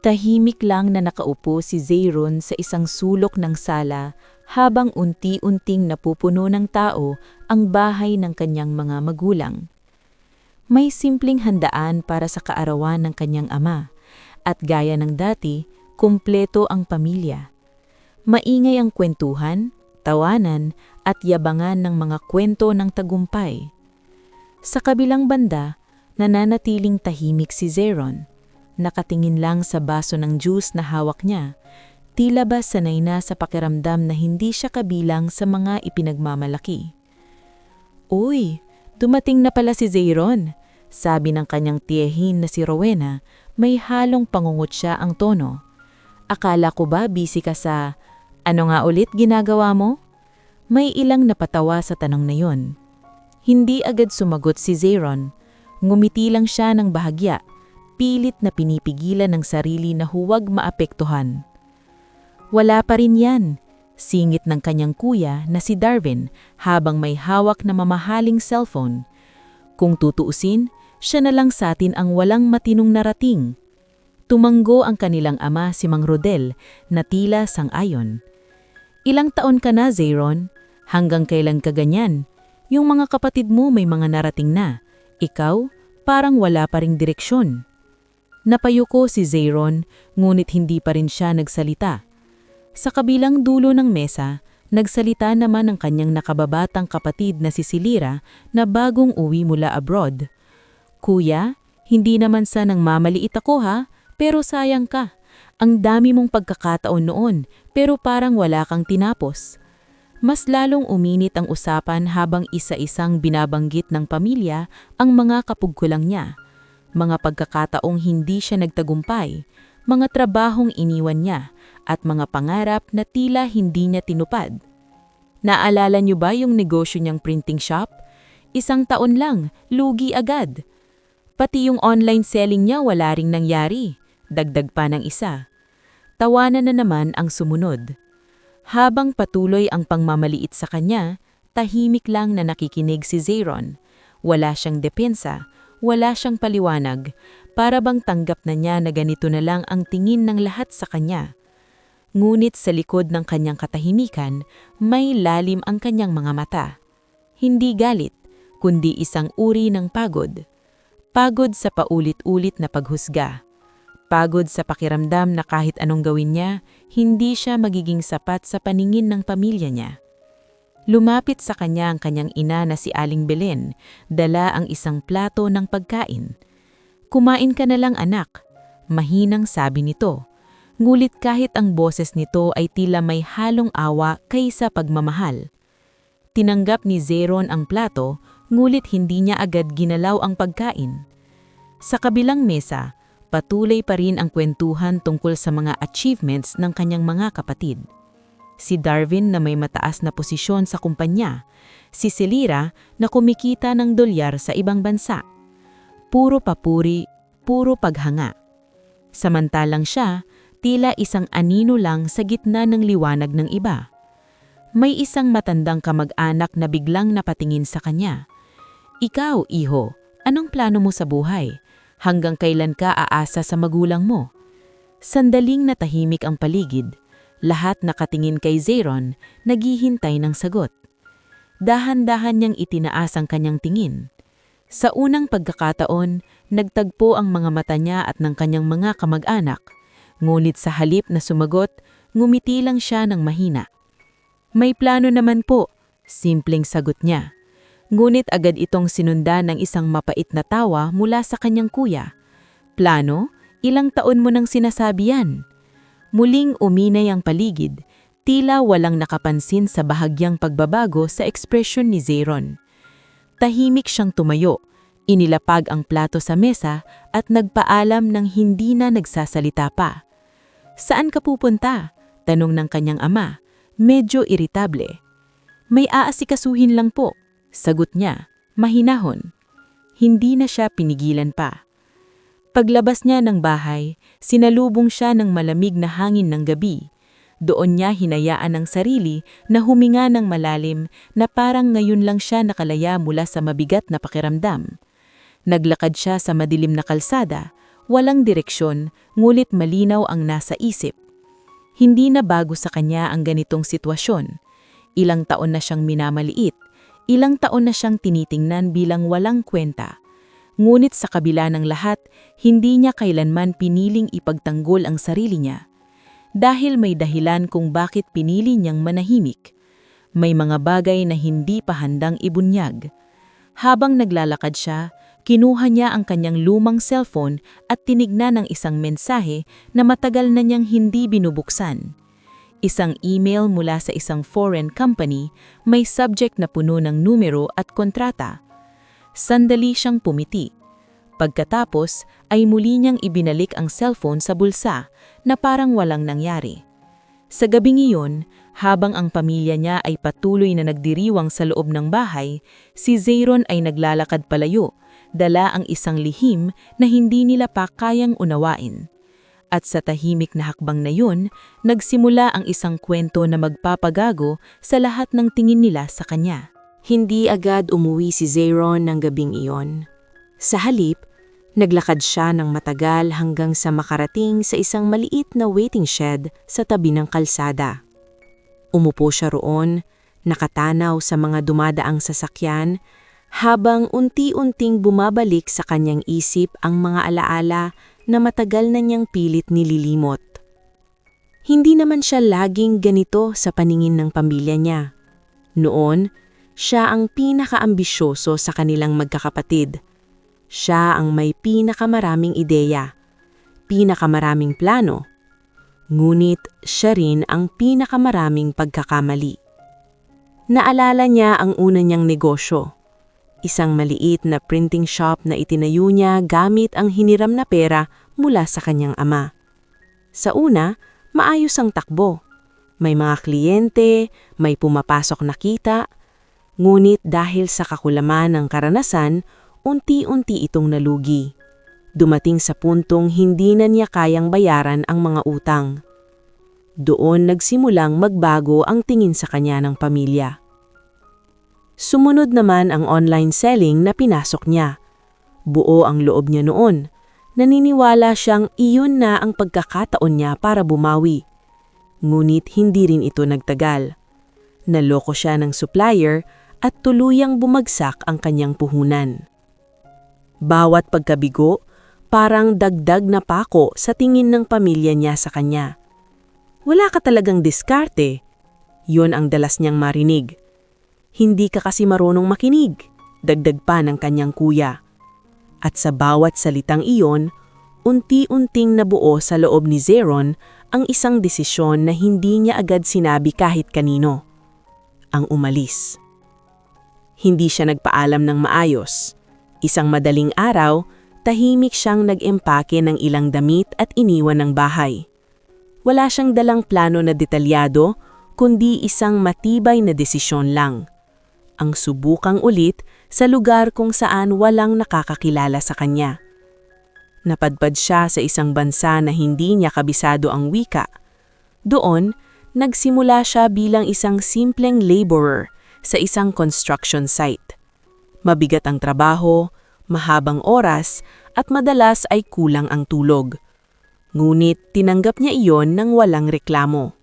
Tahimik lang na nakaupo si Zayron sa isang sulok ng sala habang unti-unting napupuno ng tao ang bahay ng kanyang mga magulang. May simpleng handaan para sa kaarawan ng kanyang ama at gaya ng dati, kumpleto ang pamilya. Maingay ang kwentuhan, tawanan at yabangan ng mga kwento ng tagumpay. Sa kabilang banda, nananatiling tahimik si Zayron. Nakatingin lang sa baso ng juice na hawak niya, tila ba sanay na sa pakiramdam na hindi siya kabilang sa mga ipinagmamalaki. "Uy, dumating na pala si Zayron," sabi ng kanyang tiyahin na si Rowena, may halong pangungutya ang tono. "Akala ko ba busy ka sa, ano nga ulit ginagawa mo?" May ilang napatawa sa tanong na yon. Hindi agad sumagot si Zayron. Ngumiti lang siya ng bahagya, pilit na pinipigilan ng sarili na huwag maapektuhan. "Wala pa rin yan," singit ng kanyang kuya na si Darwin habang may hawak na mamahaling cellphone. "Kung tutuusin, siya na lang sa atin ang walang matinong narating." Tumanggo ang kanilang ama si Mang Rodel na tila sang-ayon. "Ilang taon ka na, Zayron? Hanggang kailan ka ganyan? Yung mga kapatid mo may mga narating na. Ikaw, parang wala pa ring direksyon." Napayuko si Zayron, ngunit hindi pa rin siya nagsalita. Sa kabilang dulo ng mesa, nagsalita naman ang kanyang nakababatang kapatid na si Silira na bagong uwi mula abroad. "Kuya, hindi naman sa nang mamaliit ako ha, pero sayang ka. Ang dami mong pagkakataon noon, pero parang wala kang tinapos." Mas lalong uminit ang usapan habang isa-isang binabanggit ng pamilya ang mga kapugkulang niya. Mga pagkakataong hindi siya nagtagumpay, mga trabahong iniwan niya, at mga pangarap na tila hindi niya tinupad. Naalala niyo ba yung negosyo niyang printing shop? 1 taon lang, lugi agad. Pati yung online selling niya wala ring nangyari, dagdag pa ng isa. Tawanan na naman ang sumunod. Habang patuloy ang pangmamaliit sa kanya, tahimik lang na nakikinig si Zayron. Wala siyang depensa. Wala siyang paliwanag, para bang tanggap na niya na ganito na lang ang tingin ng lahat sa kanya. Ngunit sa likod ng kanyang katahimikan, may lalim ang kanyang mga mata. Hindi galit, kundi isang uri ng pagod. Pagod sa paulit-ulit na paghusga. Pagod sa pakiramdam na kahit anong gawin niya, hindi siya magiging sapat sa paningin ng pamilya niya. Lumapit sa kanya ang kanyang ina na si Aling Belen, dala ang isang plato ng pagkain. "Kumain ka na lang anak," mahinang sabi nito. Ngulit kahit ang boses nito ay tila may halong awa kaysa pagmamahal. Tinanggap ni Zayron ang plato, ngulit hindi niya agad ginalaw ang pagkain. Sa kabilang mesa, patuloy pa rin ang kwentuhan tungkol sa mga achievements ng kanyang mga kapatid. Si Darwin na may mataas na posisyon sa kumpanya, si Silira na kumikita ng dolyar sa ibang bansa. Puro papuri, puro paghanga. Samantalang siya, tila isang anino lang sa gitna ng liwanag ng iba. May isang matandang kamag-anak na biglang napatingin sa kanya. "Ikaw, iho, anong plano mo sa buhay? Hanggang kailan ka aasa sa magulang mo?" Sandaling natahimik ang paligid. Lahat nakatingin kay Zayron, naghihintay ng sagot. Dahan-dahan niyang itinaas ang kanyang tingin. Sa unang pagkakataon, nagtagpo ang mga mata niya at ng kanyang mga kamag-anak. Ngunit sa halip na sumagot, ngumiti lang siya ng mahina. "May plano naman po," simpleng sagot niya. Ngunit agad itong sinundan ng isang mapait na tawa mula sa kanyang kuya. "Plano? Ilang taon mo nang sinasabi yan?" Muling uminay ang paligid, tila walang nakapansin sa bahagyang pagbabago sa ekspresyon ni Zayron. Tahimik siyang tumayo, inilapag ang plato sa mesa at nagpaalam ng hindi na nagsasalita pa. "Saan ka pupunta?" tanong ng kanyang ama, medyo iritable. "May aasikasuhin lang po," sagot niya, mahinahon. Hindi na siya pinigilan pa. Paglabas niya ng bahay, sinalubong siya ng malamig na hangin ng gabi. Doon niya hinayaan ang sarili na huminga ng malalim na parang ngayon lang siya nakalaya mula sa mabigat na pakiramdam. Naglakad siya sa madilim na kalsada, Walang direksyon, ngulit malinaw ang nasa isip. Hindi na bago sa kanya ang ganitong sitwasyon. Ilang taon na siyang minamaliit, ilang taon na siyang tinitingnan bilang walang kwenta. Ngunit sa kabila ng lahat, hindi niya kailanman piniling ipagtanggol ang sarili niya. Dahil may dahilan kung bakit pinili niyang manahimik. May mga bagay na hindi pa handang ibunyag. Habang naglalakad siya, kinuha niya ang kanyang lumang cellphone at tinignan ang isang mensahe na matagal na niyang hindi binubuksan. Isang email mula sa isang foreign company, may subject na puno ng numero at kontrata. Sandali siyang pumiti. Pagkatapos ay muli niyang ibinalik ang cellphone sa bulsa na parang walang nangyari. Sa gabing iyon, habang ang pamilya niya ay patuloy na nagdiriwang sa loob ng bahay, si Zayron ay naglalakad palayo, dala ang isang lihim na hindi nila pa kayang unawain. At sa tahimik na hakbang na yun, nagsimula ang isang kwento na magpapagago sa lahat ng tingin nila sa kanya. Hindi agad umuwi si Zayron ng gabing iyon. Sa halip, naglakad siya ng matagal hanggang sa makarating sa isang maliit na waiting shed sa tabi ng kalsada. Umupo siya roon, nakatanaw sa mga dumadaang sasakyan, habang unti-unting bumabalik sa kanyang isip ang mga alaala na matagal na niyang pilit nililimot. Hindi naman siya laging ganito sa paningin ng pamilya niya. Noon, siya ang pinakaambisyoso sa kanilang magkakapatid. Siya ang may pinakamaraming ideya, pinakamaraming plano. Ngunit siya rin ang pinakamaraming pagkakamali. Naalala niya ang una niyang negosyo. Isang maliit na printing shop na itinayo niya gamit ang hiniram na pera mula sa kanyang ama. Sa una, maayos ang takbo. May mga kliyente, may pumapasok na kita. Ngunit dahil sa kakulaman ng karanasan, unti-unti itong nalugi. Dumating sa puntong hindi na niya kayang bayaran ang mga utang. Doon nagsimulang magbago ang tingin sa kanya ng pamilya. Sumunod naman ang online selling na pinasok niya. Buo ang loob niya noon. Naniniwala siyang iyon na ang pagkakataon niya para bumawi. Ngunit hindi rin ito nagtagal. Naloko siya ng supplier at tuluyang bumagsak ang kanyang puhunan. Bawat pagkabigo, parang dagdag na pako sa tingin ng pamilya niya sa kanya. Wala ka talagang diskarte. Yun ang dalas niyang marinig. Hindi ka kasi marunong makinig, dagdag pa ng kanyang kuya. At sa bawat salitang iyon, unti-unting nabuo sa loob ni Zayron ang isang desisyon na hindi niya agad sinabi kahit kanino. Ang umalis. Hindi siya nagpaalam ng maayos. Isang madaling araw, tahimik siyang nag-empake ng ilang damit at iniwan ng bahay. Wala siyang dalang plano na detalyado, kundi isang matibay na desisyon lang. Ang subukang ulit sa lugar kung saan walang nakakakilala sa kanya. Napadpad siya sa isang bansa na hindi niya kabisado ang wika. Doon, nagsimula siya bilang isang simpleng laborer sa isang construction site. Mabigat ang trabaho, mahabang oras, at madalas ay kulang ang tulog. Ngunit tinanggap niya iyon ng walang reklamo.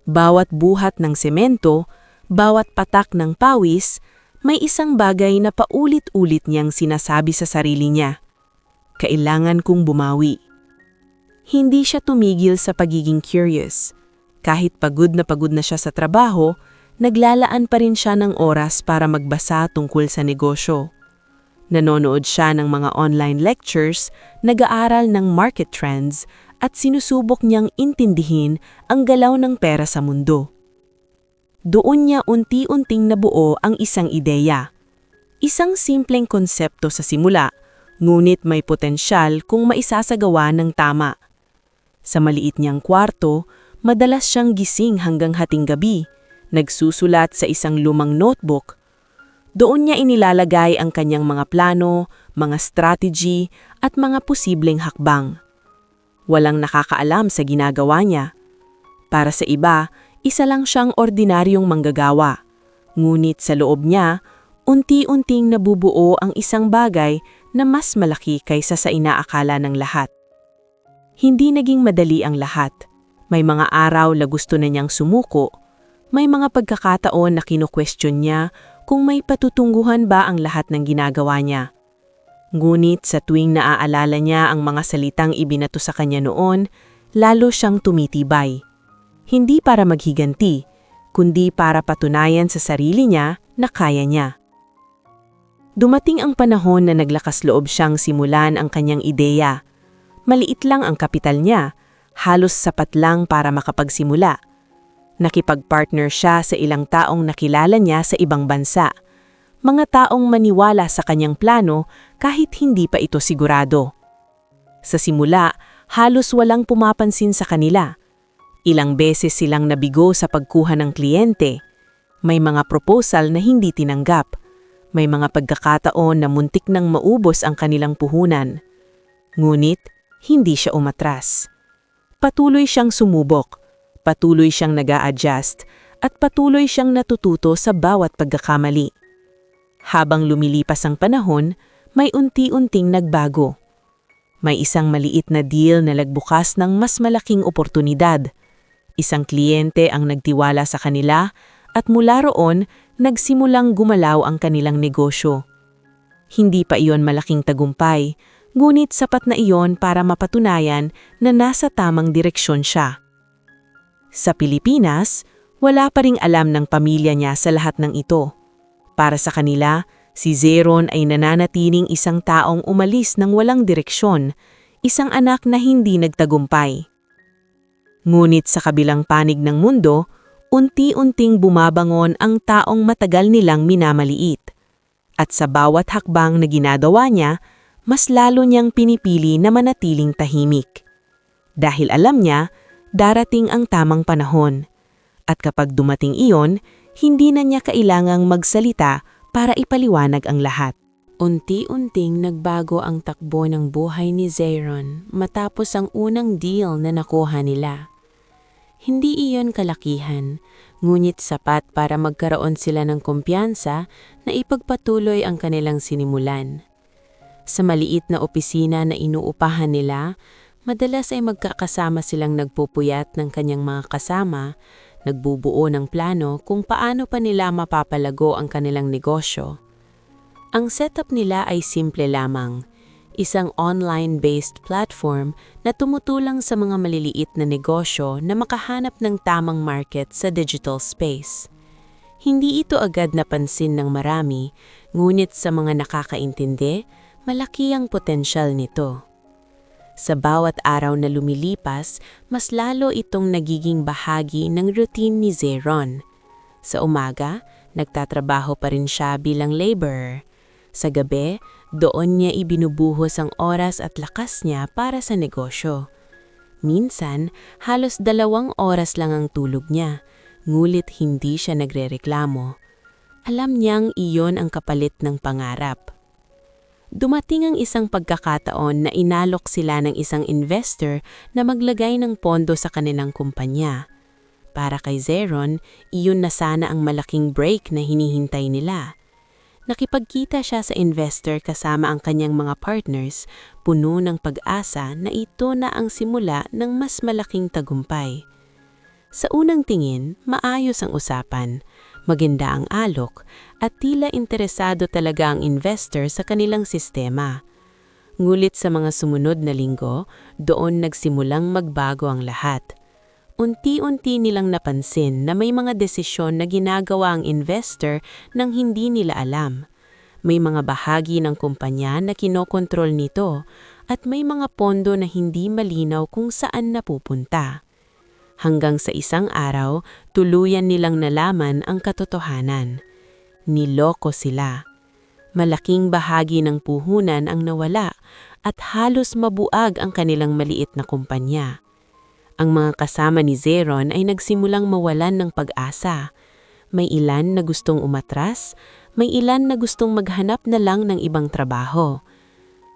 Bawat buhat ng semento, bawat patak ng pawis, may isang bagay na paulit-ulit niyang sinasabi sa sarili niya. Kailangan kong bumawi. Hindi siya tumigil sa pagiging curious. Kahit pagod na siya sa trabaho, naglalaan pa rin siya ng oras para magbasa tungkol sa negosyo. Nanonood siya ng mga online lectures, nag-aaral ng market trends, at sinusubok niyang intindihin ang galaw ng pera sa mundo. Doon niya unti-unting nabuo ang isang ideya. Isang simpleng konsepto sa simula, ngunit may potensyal kung maisasagawa ng tama. Sa maliit niyang kwarto, madalas siyang gising hanggang hating gabi, nagsusulat sa isang lumang notebook. Doon niya inilalagay ang kanyang mga plano, mga strategy, at mga posibleng hakbang. Walang nakakaalam sa ginagawa niya. Para sa iba, isa lang siyang ordinaryong manggagawa. Ngunit sa loob niya, unti-unting nabubuo ang isang bagay na mas malaki kaysa sa inaakala ng lahat. Hindi naging madali ang lahat. May mga araw na gusto na niyang sumuko, may mga pagkakataon na kino-question niya kung may patutungguhan ba ang lahat ng ginagawa niya. Ngunit sa tuwing naaalala niya ang mga salitang ibinato sa kanya noon, lalo siyang tumitibay. Hindi para maghiganti, kundi para patunayan sa sarili niya na kaya niya. Dumating ang panahon na naglakas loob siyang simulan ang kanyang ideya. Maliit lang ang kapital niya, halos sapat lang para makapagsimula. Nakipag-partner siya sa ilang taong nakilala niya sa ibang bansa. Mga taong maniwala sa kanyang plano kahit hindi pa ito sigurado. Sa simula, halos walang pumapansin sa kanila. Ilang beses silang nabigo sa pagkuha ng kliyente. May mga proposal na hindi tinanggap. May mga pagkakataon na muntik nang maubos ang kanilang puhunan. Ngunit, hindi siya umatras. Patuloy siyang sumubok, patuloy siyang nag-a-adjust, at patuloy siyang natututo sa bawat pagkakamali. Habang lumilipas ang panahon, may unti-unting nagbago. May isang maliit na deal na nagbukas ng mas malaking oportunidad. Isang kliyente ang nagtiwala sa kanila at mula roon, nagsimulang gumalaw ang kanilang negosyo. Hindi pa iyon malaking tagumpay, ngunit sapat na iyon para mapatunayan na nasa tamang direksyon siya. Sa Pilipinas, wala pa ring alam ng pamilya niya sa lahat ng ito. Para sa kanila, si Zeron ay nananatiling isang taong umalis ng walang direksyon, isang anak na hindi nagtagumpay. Ngunit sa kabilang panig ng mundo, unti-unting bumabangon ang taong matagal nilang minamaliit. At sa bawat hakbang na ginagawa niya, mas lalo niyang pinipili na manatiling tahimik. Dahil alam niya, darating ang tamang panahon. At kapag dumating iyon, hindi na niya kailangang magsalita para ipaliwanag ang lahat. Unti-unting nagbago ang takbo ng buhay ni Zeron matapos ang unang deal na nakuha nila. Hindi iyon kalakihan, ngunit sapat para magkaroon sila ng kumpiyansa na ipagpatuloy ang kanilang sinimulan. Sa maliit na opisina na inuupahan nila, madalas ay magkakasama silang nagpupuyat ng kanyang mga kasama, nagbubuo ng plano kung paano pa nila mapapalago ang kanilang negosyo. Ang setup nila ay simple lamang. Isang online-based platform na tumutulong sa mga maliliit na negosyo na makahanap ng tamang market sa digital space. Hindi ito agad napansin ng marami, ngunit sa mga nakakaintindi, malaki ang potensyal nito. Sa bawat araw na lumilipas, mas lalo itong nagiging bahagi ng routine ni Zeron. Sa umaga, nagtatrabaho pa rin siya bilang laborer. Sa gabi, doon niya ibinubuhos ang oras at lakas niya para sa negosyo. Minsan, halos 2 oras lang ang tulog niya, ngulit hindi siya nagrereklamo. Alam niyang iyon ang kapalit ng pangarap. Dumating ang isang pagkakataon na inalok sila ng isang investor na maglagay ng pondo sa kanilang kumpanya. Para kay Zeron, iyon na sana ang malaking break na hinihintay nila. Nakipagkita siya sa investor kasama ang kanyang mga partners, puno ng pag-asa na ito na ang simula ng mas malaking tagumpay. Sa unang tingin, maayos ang usapan, maganda ang alok, at tila interesado talaga ang investor sa kanilang sistema. Ngulit sa mga sumunod na linggo, doon nagsimulang magbago ang lahat. Unti-unti nilang napansin na may mga desisyon na ginagawa ang investor nang hindi nila alam. May mga bahagi ng kumpanya na kinokontrol nito at may mga pondo na hindi malinaw kung saan napupunta. Hanggang sa isang araw, tuluyan nilang nalaman ang katotohanan. Niloko sila. Malaking bahagi ng puhunan ang nawala at halos mabuag ang kanilang maliit na kumpanya. Ang mga kasama ni Zeron ay nagsimulang mawalan ng pag-asa. May ilan na gustong umatras, may ilan na gustong maghanap na lang ng ibang trabaho.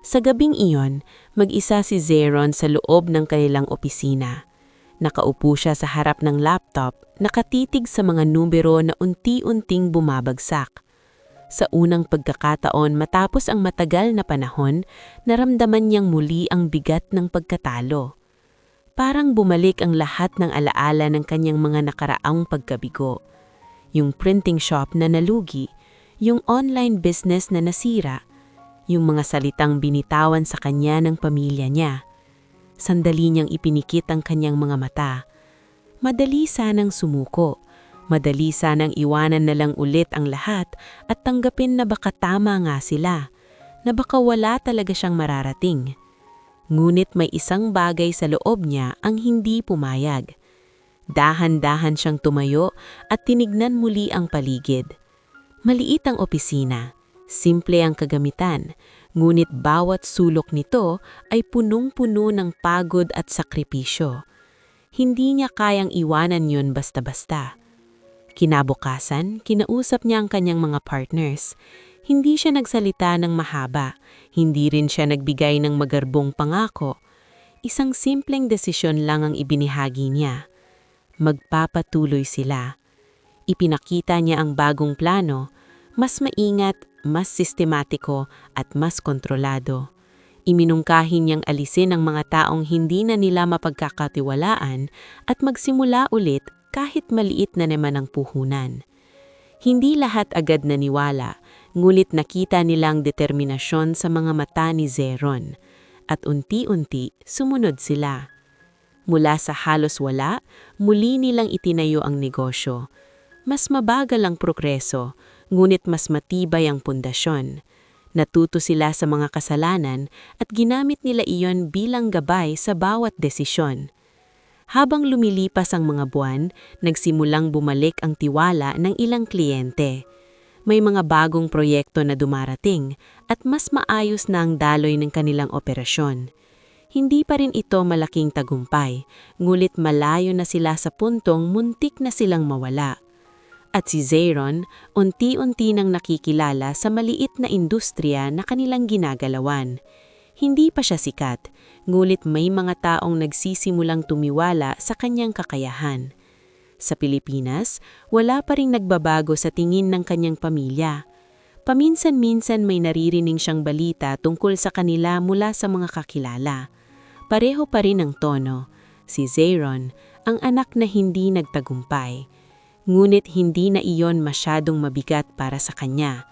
Sa gabing iyon, mag-isa si Zeron sa loob ng kanilang opisina. Nakaupo siya sa harap ng laptop, nakatitig sa mga numero na unti-unting bumabagsak. Sa unang pagkakataon matapos ang matagal na panahon, naramdaman niyang muli ang bigat ng pagkatalo. Parang bumalik ang lahat ng alaala ng kanyang mga nakaraang pagkabigo. Yung printing shop na nalugi, yung online business na nasira, yung mga salitang binitawan sa kanya ng pamilya niya. Sandali niyang ipinikit ang kanyang mga mata. Madali sanang sumuko. Madali sanang iwanan na lang ulit ang lahat at tanggapin na baka tama nga sila, na baka wala talaga siyang mararating. Ngunit may isang bagay sa loob niya ang hindi pumayag. Dahan-dahan siyang tumayo at tinignan muli ang paligid. Maliit ang opisina, simple ang kagamitan, ngunit bawat sulok nito ay punong-puno ng pagod at sakripisyo. Hindi niya kayang iwanan yun basta-basta. Kinabukasan, kinausap niya ang kanyang mga partners. Hindi siya nagsalita ng mahaba, hindi rin siya nagbigay ng magarbong pangako. Isang simpleng desisyon lang ang ibinahagi niya. Magpapatuloy sila. Ipinakita niya ang bagong plano, mas maingat, mas sistematiko at mas kontrolado. Iminungkahi niyang alisin ang mga taong hindi na nila mapagkakatiwalaan at magsimula ulit kahit maliit na naman ang puhunan. Hindi lahat agad naniwala, ngulit nakita nilang determinasyon sa mga mata ni Zeron, at unti-unti sumunod sila. Mula sa halos wala, muli nilang itinayo ang negosyo. Mas mabagal ang progreso, ngunit mas matibay ang pundasyon. Natuto sila sa mga kasalanan at ginamit nila iyon bilang gabay sa bawat desisyon. Habang lumilipas ang mga buwan, nagsimulang bumalik ang tiwala ng ilang kliyente. May mga bagong proyekto na dumarating at mas maayos na ang daloy ng kanilang operasyon. Hindi pa rin ito malaking tagumpay, ngulit malayo na sila sa puntong muntik na silang mawala. At si Zeron, unti-unti nang nakikilala sa maliit na industriya na kanilang ginagalawan. Hindi pa siya sikat, ngulit may mga taong nagsisimulang tumiwala sa kanyang kakayahan. Sa Pilipinas, wala pa ring nagbabago sa tingin ng kanyang pamilya. Paminsan-minsan may naririnig siyang balita tungkol sa kanila mula sa mga kakilala. Pareho pa rin ang tono. Si Zeron, ang anak na hindi nagtagumpay. Ngunit hindi na iyon masyadong mabigat para sa kanya.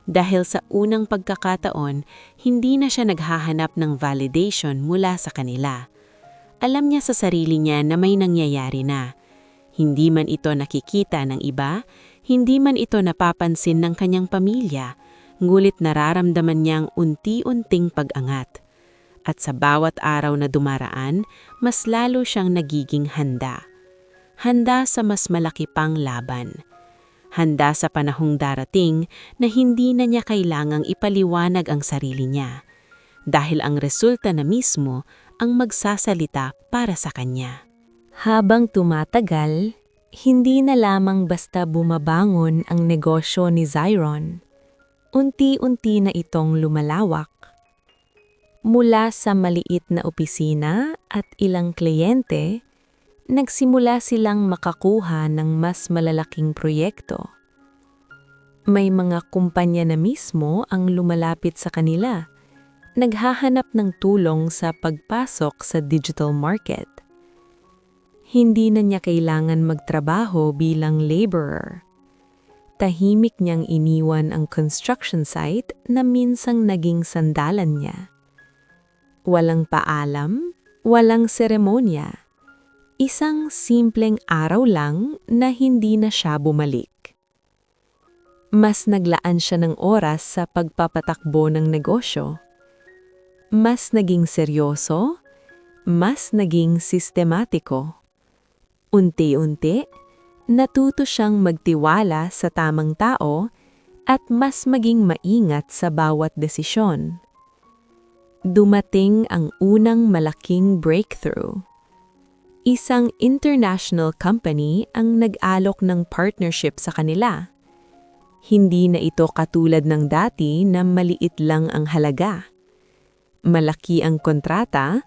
Dahil sa unang pagkakataon, hindi na siya naghahanap ng validation mula sa kanila. Alam niya sa sarili niya na may nangyayari na. Hindi man ito nakikita ng iba, hindi man ito napapansin ng kanyang pamilya, ngulit nararamdaman niyang unti-unting pag-angat. At sa bawat araw na dumaraan, mas lalo siyang nagiging handa. Handa sa mas malaki pang laban. Handa sa panahong darating na hindi na niya kailangang ipaliwanag ang sarili niya, dahil ang resulta na mismo ang magsasalita para sa kanya. Habang tumatagal, hindi na lamang basta bumabangon ang negosyo ni Zeron. Unti-unti na itong lumalawak. Mula sa maliit na opisina at ilang kliyente, nagsimula silang makakuha ng mas malalaking proyekto. May mga kumpanya na mismo ang lumalapit sa kanila, naghahanap ng tulong sa pagpasok sa digital market. Hindi na niya kailangan magtrabaho bilang laborer. Tahimik niyang iniwan ang construction site na minsang naging sandalan niya. Walang paalam, walang seremonya. Isang simpleng araw lang na hindi na siya bumalik. Mas naglaan siya ng oras sa pagpapatakbo ng negosyo. Mas naging seryoso, mas naging sistematiko. Unti-unti, natuto siyang magtiwala sa tamang tao at mas maging maingat sa bawat desisyon. Dumating ang unang malaking breakthrough. Isang international company ang nag-alok ng partnership sa kanila. Hindi na ito katulad ng dati na maliit lang ang halaga. Malaki ang kontrata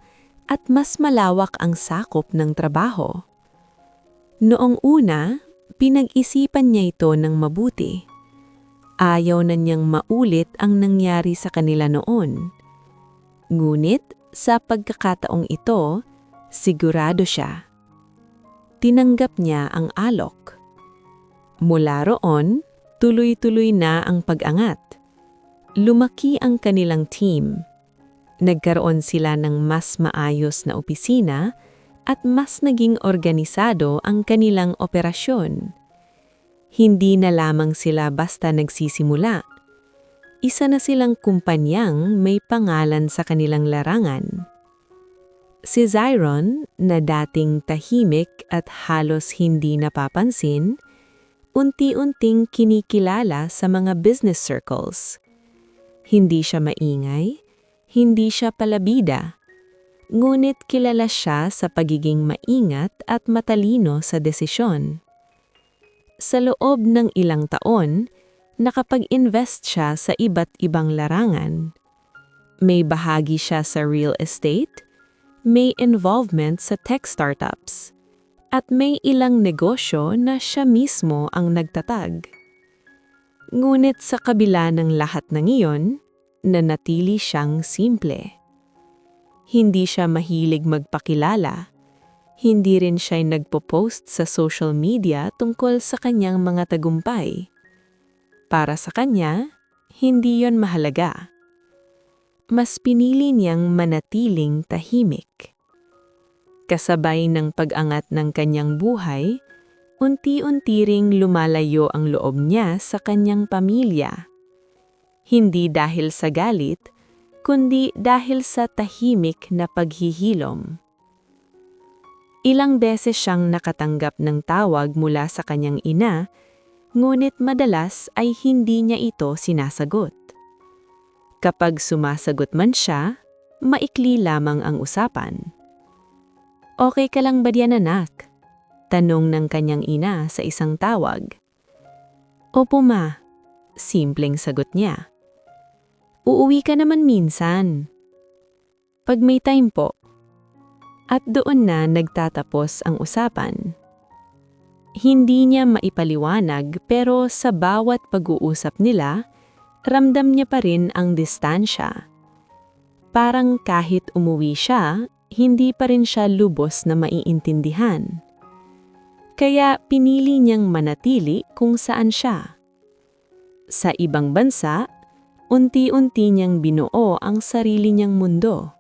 at mas malawak ang sakop ng trabaho. Noong una, pinag-isipan niya ito ng mabuti. Ayaw na niyang maulit ang nangyari sa kanila noon. Ngunit sa pagkakataong ito, sigurado siya. Tinanggap niya ang alok. Mula roon, tuloy-tuloy na ang pag-angat. Lumaki ang kanilang team. Nagkaroon sila ng mas maayos na opisina at mas naging organisado ang kanilang operasyon. Hindi na lamang sila basta nagsisimula. Isa na silang kumpanyang may pangalan sa kanilang larangan. Si Zyron, na dating tahimik at halos hindi napapansin, unti-unting kinikilala sa mga business circles. Hindi siya maingay, hindi siya palabida, ngunit kilala siya sa pagiging maingat at matalino sa desisyon. Sa loob ng ilang taon, nakapag-invest siya sa iba't ibang larangan. May bahagi siya sa real estate, may involvement sa tech startups, at may ilang negosyo na siya mismo ang nagtatag. Ngunit sa kabila ng lahat ng iyon, nanatili siyang simple. Hindi siya mahilig magpakilala. Hindi rin siya nagpo-post sa social media tungkol sa kanyang mga tagumpay. Para sa kanya, hindi yon mahalaga. Mas pinili niyang manatiling tahimik. Kasabay ng pag-angat ng kanyang buhay, unti-unti ring lumalayo ang loob niya sa kanyang pamilya. Hindi dahil sa galit, kundi dahil sa tahimik na paghihilom. Ilang beses siyang nakatanggap ng tawag mula sa kanyang ina, ngunit madalas ay hindi niya ito sinasagot. Kapag sumasagot man siya, maikli lamang ang usapan. "Okay ka lang ba diyan, anak?" tanong ng kanyang ina sa isang tawag. "Opo, ma," simpleng sagot niya. "Uuwi ka naman minsan." "Pag may time po." At doon na nagtatapos ang usapan. Hindi niya maipaliwanag pero sa bawat pag-uusap nila, ramdam niya pa rin ang distansya. Parang kahit umuwi siya, hindi pa rin siya lubos na maiintindihan. Kaya pinili niyang manatili kung saan siya. Sa ibang bansa, unti-unti niyang binuo ang sarili niyang mundo.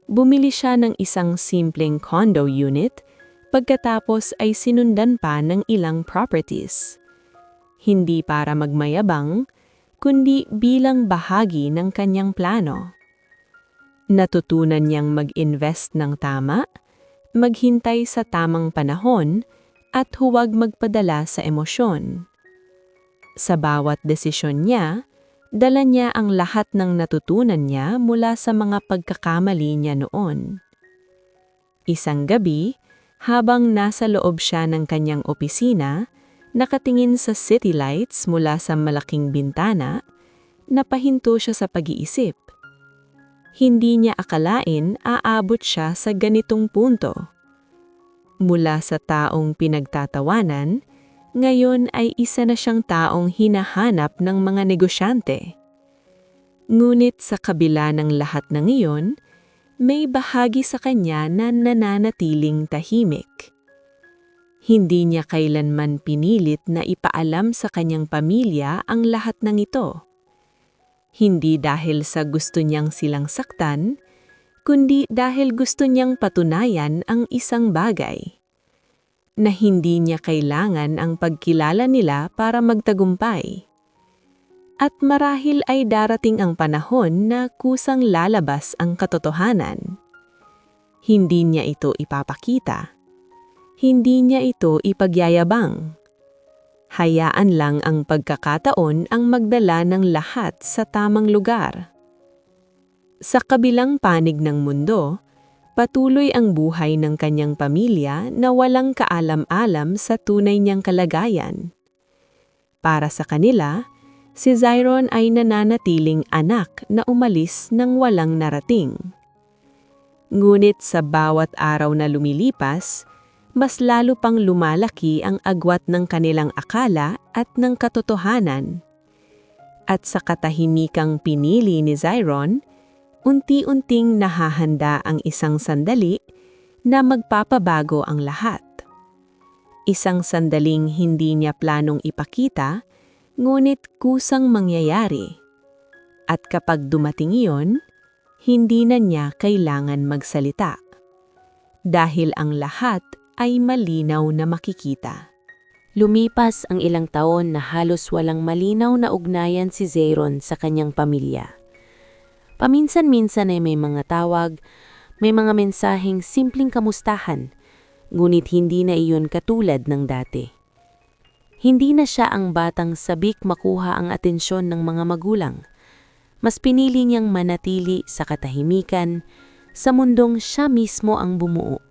Bumili siya ng isang simpleng condo unit, pagkatapos ay sinundan pa ng ilang properties. Hindi para magmayabang, kundi bilang bahagi ng kanyang plano. Natutunan niyang mag-invest ng tama, maghintay sa tamang panahon, at huwag magpadala sa emosyon. Sa bawat desisyon niya, dala niya ang lahat ng natutunan niya mula sa mga pagkakamali niya noon. Isang gabi, habang nasa loob siya ng kanyang opisina, nakatingin sa city lights mula sa malaking bintana, napahinto siya sa pag-iisip. Hindi niya akalain aabot siya sa ganitong punto. Mula sa taong pinagtatawanan, ngayon ay isa na siyang taong hinahanap ng mga negosyante. Ngunit sa kabila ng lahat ng iyon, may bahagi sa kanya na nananatiling tahimik. Hindi niya kailanman pinilit na ipaalam sa kanyang pamilya ang lahat ng ito. Hindi dahil sa gusto niyang silang saktan, kundi dahil gusto niyang patunayan ang isang bagay. Na hindi niya kailangan ang pagkilala nila para magtagumpay. At marahil ay darating ang panahon na kusang lalabas ang katotohanan. Hindi niya ito ipapakita. Hindi niya ito ipagyayabang. Hayaan lang ang pagkakataon ang magdala ng lahat sa tamang lugar. Sa kabilang panig ng mundo, patuloy ang buhay ng kanyang pamilya na walang kaalam-alam sa tunay niyang kalagayan. Para sa kanila, si Zyron ay nananatiling anak na umalis ng walang narating. Ngunit sa bawat araw na lumilipas, mas lalo pang lumalaki ang agwat ng kanilang akala at ng katotohanan. At sa katahimikang pinili ni Zyron, unti-unting nahahanda ang isang sandali na magpapabago ang lahat. Isang sandaling hindi niya planong ipakita, ngunit kusang mangyayari. At kapag dumating iyon, hindi na niya kailangan magsalita. Dahil ang lahat ay malinaw na makikita. Lumipas ang ilang taon na halos walang malinaw na ugnayan si Zyron sa kanyang pamilya. Paminsan-minsan ay may mga tawag, may mga mensaheng simpleng kamustahan, ngunit hindi na iyon katulad ng dati. Hindi na siya ang batang sabik makuha ang atensyon ng mga magulang. Mas pinili niyang manatili sa katahimikan, sa mundong siya mismo ang bumuo.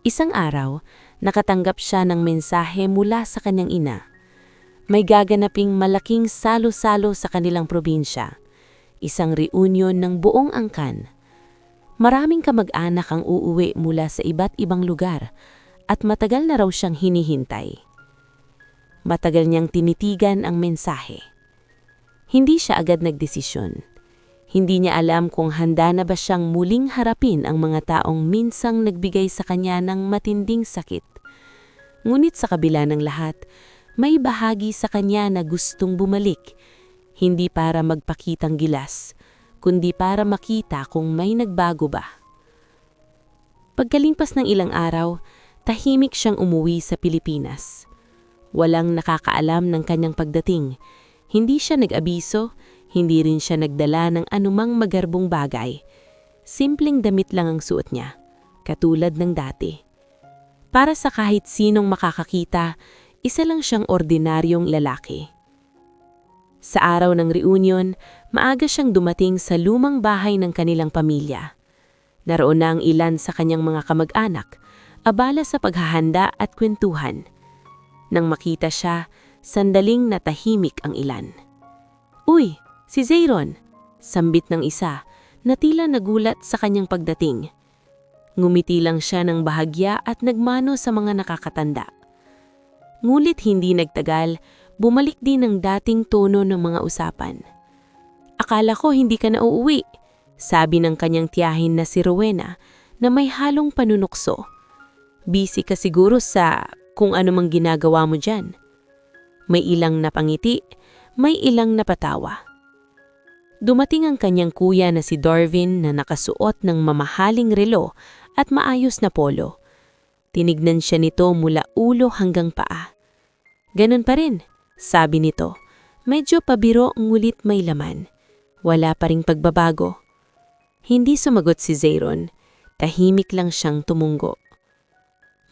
Isang araw, nakatanggap siya ng mensahe mula sa kanyang ina. May gaganaping malaking salo-salo sa kanilang probinsya. Isang reunion ng buong angkan. Maraming kamag-anak ang uuwi mula sa iba't ibang lugar at matagal na raw siyang hinihintay. Matagal niyang tinitigan ang mensahe. Hindi siya agad nagdesisyon. Hindi niya alam kung handa na ba siyang muling harapin ang mga taong minsang nagbigay sa kanya ng matinding sakit. Ngunit sa kabila ng lahat, may bahagi sa kanya na gustong bumalik, hindi para magpakitang gilas, kundi para makita kung may nagbago ba. Pagkalipas ng ilang araw, tahimik siyang umuwi sa Pilipinas. Walang nakakaalam ng kanyang pagdating. Hindi siya nag-abiso, hindi rin siya nagdala ng anumang magarbong bagay. Simpleng damit lang ang suot niya, katulad ng dati. Para sa kahit sinong makakakita, isa lang siyang ordinaryong lalaki. Sa araw ng reunion, maaga siyang dumating sa lumang bahay ng kanilang pamilya. Naroon na ang ilan sa kanyang mga kamag-anak, abala sa paghahanda at kwentuhan. Nang makita siya, sandaling natahimik ang ilan. "Uy, si Zyron!" Sambit ng isa, na tila nagulat sa kanyang pagdating. Ngumiti lang siya ng bahagya at nagmano sa mga nakakatanda. Ngulit hindi nagtagal, bumalik din ang dating tono ng mga usapan. "Akala ko hindi ka na uuwi," sabi ng kanyang tiyahin na si Rowena na may halong panunukso. "Busy ka siguro sa kung ano mang ginagawa mo dyan." May ilang napangiti, may ilang napatawa. Dumating ang kanyang kuya na si Darwin na nakasuot ng mamahaling relo at maayos na polo. Tinignan siya nito mula ulo hanggang paa. "Ganun pa rin," sabi nito. Medyo pabiro ngulit may laman. Wala pa ring pagbabago. Hindi sumagot si Zyron. Tahimik lang siyang tumungo.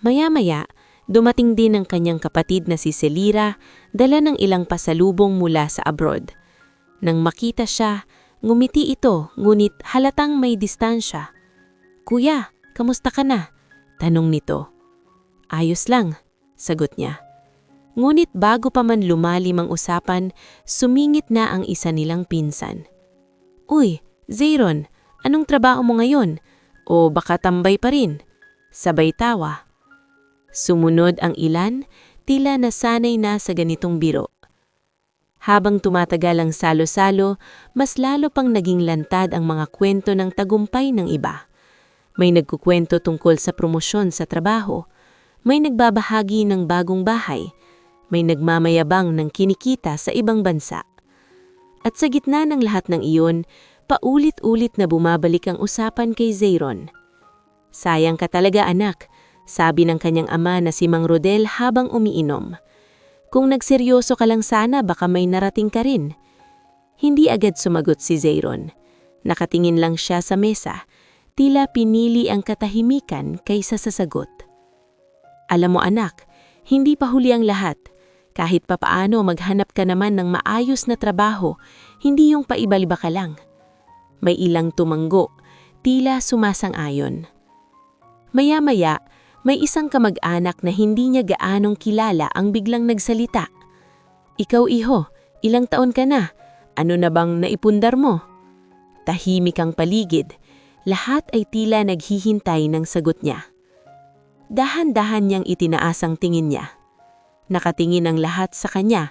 Maya-maya, dumating din ang kanyang kapatid na si Celira, dala ng ilang pasalubong mula sa abroad. Nang makita siya, ngumiti ito, ngunit halatang may distansya. "Kuya, kamusta ka na?" tanong nito. "Ayos lang," sagot niya. Ngunit bago pa man lumalim ang usapan, sumingit na ang isa nilang pinsan. "Uy, Zyron, anong trabaho mo ngayon? O baka tambay pa rin?" Sabay tawa. Sumunod ang ilan, tila nasanay na sa ganitong biro. Habang tumatagal ang salo-salo, mas lalo pang naging lantad ang mga kwento ng tagumpay ng iba. May nagkukwento tungkol sa promosyon sa trabaho, may nagbabahagi ng bagong bahay, may nagmamayabang ng kinikita sa ibang bansa. At sa gitna ng lahat ng iyon, paulit-ulit na bumabalik ang usapan kay Zyron. "Sayang ka talaga anak," sabi ng kanyang ama na si Mang Rodel habang umiinom. "Kung nagseryoso ka lang sana baka may narating ka rin." Hindi agad sumagot si Zyron. Nakatingin lang siya sa mesa, tila pinili ang katahimikan kaysa sa sagot. "Alam mo anak, hindi pa huli ang lahat. Kahit papaano maghanap ka naman ng maayos na trabaho, hindi yung paibaliba ka lang." May ilang tumanggo, tila sumasang-ayon. Maya-maya, may isang kamag-anak na hindi niya gaanong kilala ang biglang nagsalita. "Ikaw iho, ilang taon ka na? Ano na bang naipundar mo?" Tahimik ang paligid. Lahat ay tila naghihintay ng sagot niya. Dahan-dahan niyang itinaas ang tingin niya. Nakatingin ang lahat sa kanya.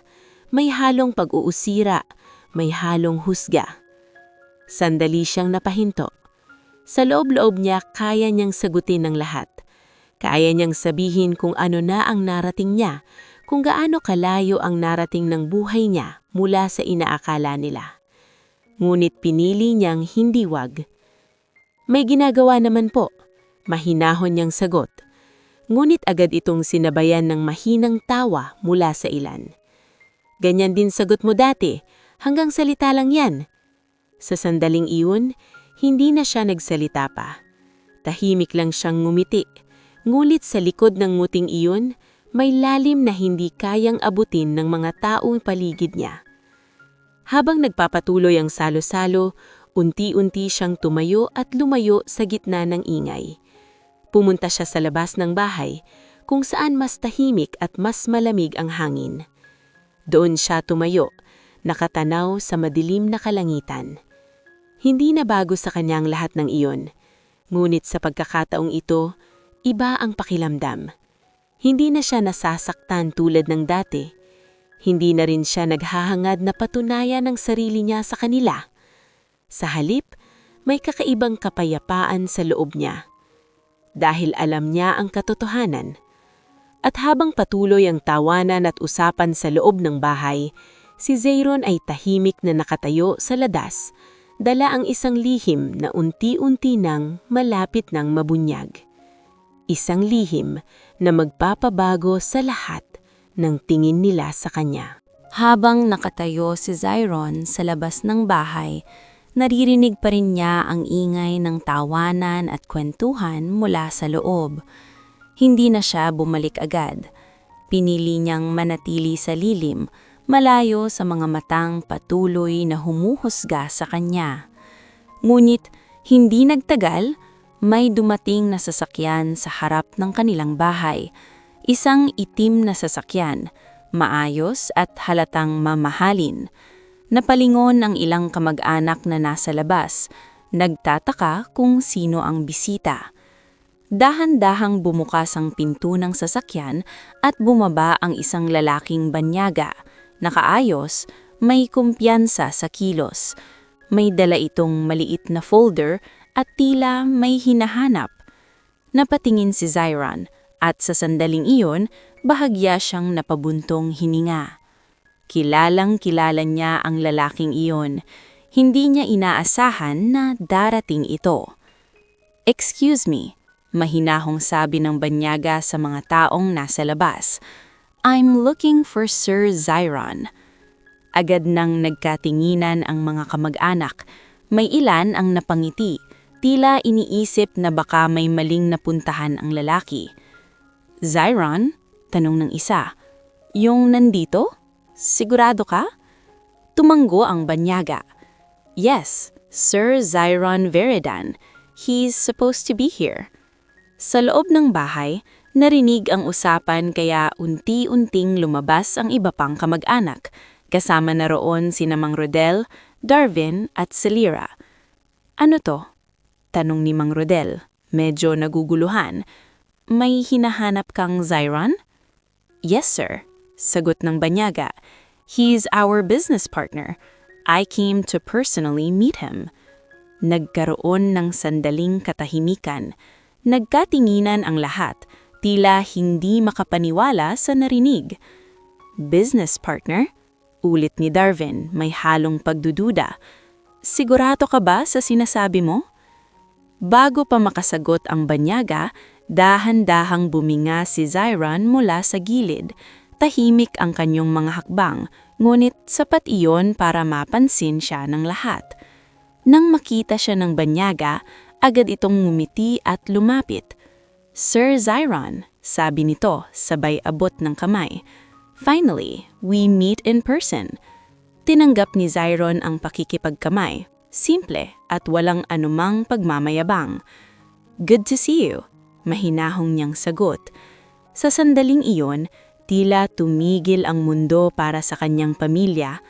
May halong pag-uusira, may halong husga. Sandali siyang napahinto. Sa loob-loob niya, kaya niyang sagutin ng lahat. Kaya niyang sabihin kung ano na ang narating niya, kung gaano kalayo ang narating ng buhay niya mula sa inaakala nila. Ngunit pinili niyang hindi wag. May ginagawa naman po, mahinahon niyang sagot. Ngunit agad itong sinabayan ng mahinang tawa mula sa ilan. Ganyan din sagot mo dati, hanggang salita lang yan. Sa sandaling iyon, hindi na siya nagsalita pa. Tahimik lang siyang ngumiti, ngulit sa likod ng nguting iyon, may lalim na hindi kayang abutin ng mga taong paligid niya. Habang nagpapatuloy ang salo-salo, unti-unti siyang tumayo at lumayo sa gitna ng ingay. Pumunta siya sa labas ng bahay, kung saan mas tahimik at mas malamig ang hangin. Doon siya tumayo, nakatanaw sa madilim na kalangitan. Hindi na bago sa kanyang lahat ng iyon. Ngunit sa pagkakataong ito, iba ang pakiramdam. Hindi na siya nasasaktan tulad ng dati. Hindi na rin siya naghahangad na patunayan ang sarili niya sa kanila. Sa halip, may kakaibang kapayapaan sa loob niya. Dahil alam niya ang katotohanan. At habang patuloy ang tawanan at usapan sa loob ng bahay, si Zayron ay tahimik na nakatayo sa ladas, dala ang isang lihim na unti-unti nang malapit ng mabunyag. Isang lihim na magpapabago sa lahat ng tingin nila sa kanya. Habang nakatayo si Zayron sa labas ng bahay, naririnig pa rin niya ang ingay ng tawanan at kwentuhan mula sa loob. Hindi na siya bumalik agad. Pinili niyang manatili sa lilim, malayo sa mga matang patuloy na humuhusga sa kanya. Ngunit hindi nagtagal, may dumating na sasakyan sa harap ng kanilang bahay. Isang itim na sasakyan, maayos at halatang mamahalin. Napalingon ang ilang kamag-anak na nasa labas, nagtataka kung sino ang bisita. Dahan-dahang bumukas ang pinto ng sasakyan at bumaba ang isang lalaking banyaga. Nakaayos, may kumpiyansa sa kilos. May dala itong maliit na folder at tila may hinahanap. Napatingin si Zayron at sa sandaling iyon, bahagya siyang napabuntong hininga. Kilalang-kilala niya ang lalaking iyon. Hindi niya inaasahan na darating ito. "Excuse me," mahinahong sabi ng banyaga sa mga taong nasa labas. "I'm looking for Sir Zayron." Agad nang nagkatinginan ang mga kamag-anak. May ilan ang napangiti, tila iniisip na baka may maling napuntahan ang lalaki. "Zayron?" tanong ng isa. "Yung nandito? Sigurado ka?" Tumanggo ang banyaga. "Yes, Sir Zayron Veredan. He's supposed to be here." Sa loob ng bahay, narinig ang usapan kaya unti-unting lumabas ang iba pang kamag-anak. Kasama na roon sina Mang Rodel, Darvin at Celira. "Ano to?" tanong ni Mang Rodel. Medyo naguguluhan. "May hinahanap kang Zayron?" "Yes, sir," sagot ng banyaga. "He's our business partner. I came to personally meet him." Nagkaroon ng sandaling katahimikan. Nagkatinginan ang lahat, tila hindi makapaniwala sa narinig. "Business partner?" ulit ni Darvin, may halong pagdududa. "Sigurado ka ba sa sinasabi mo?" Bago pa makasagot ang banyaga, dahan-dahang buminga si Zayron mula sa gilid. Tahimik ang kanyang mga hakbang, ngunit sapat iyon para mapansin siya ng lahat. Nang makita siya ng banyaga, agad itong ngumiti at lumapit. "Sir Zayron," sabi nito, sabay abot ng kamay. "Finally, we meet in person." Tinanggap ni Zayron ang pakikipagkamay, simple at walang anumang pagmamayabang. "Good to see you," mahinahong niyang sagot. Sa sandaling iyon, tila tumigil ang mundo para sa kanyang pamilya.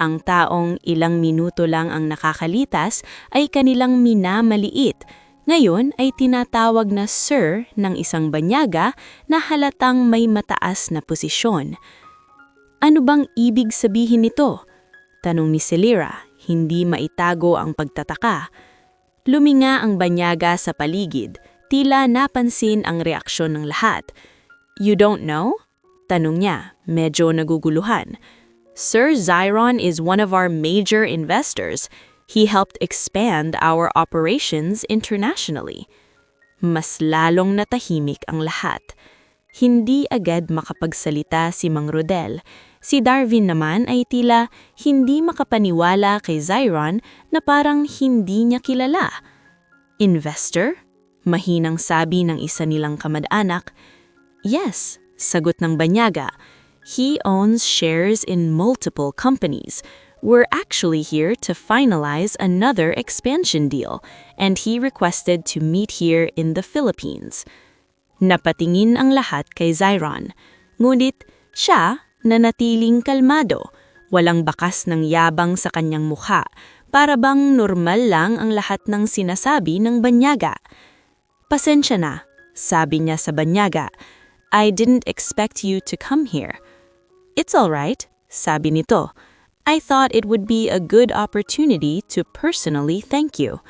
Ang taong ilang minuto lang ang nakakalitas ay kanilang minamaliit. Ngayon ay tinatawag na sir ng isang banyaga na halatang may mataas na posisyon. Ano bang ibig sabihin nito? Tanong ni Celira, hindi maitago ang pagtataka. Luminga ang banyaga sa paligid, tila napansin ang reaksyon ng lahat. You don't know? Tanong niya, medyo naguguluhan. Sir Zyron is one of our major investors. He helped expand our operations internationally. Mas lalong natahimik ang lahat. Hindi agad makapagsalita si Mang Rodel. Si Darwin naman ay tila hindi makapaniwala kay Zyron na parang hindi niya kilala. Investor? Mahinang sabi ng isa nilang kamag-anak. Yes, sagot ng banyaga. He owns shares in multiple companies. We're actually here to finalize another expansion deal, and he requested to meet here in the Philippines. Napatingin ang lahat kay Zyron, ngunit siya nanatiling kalmado, walang bakas ng yabang sa kanyang mukha, para bang normal lang ang lahat ng sinasabi ng banyaga. Pasensya na, sabi niya sa banyaga. I didn't expect you to come here. It's all right, sabi nito. I thought it would be a good opportunity to personally thank you.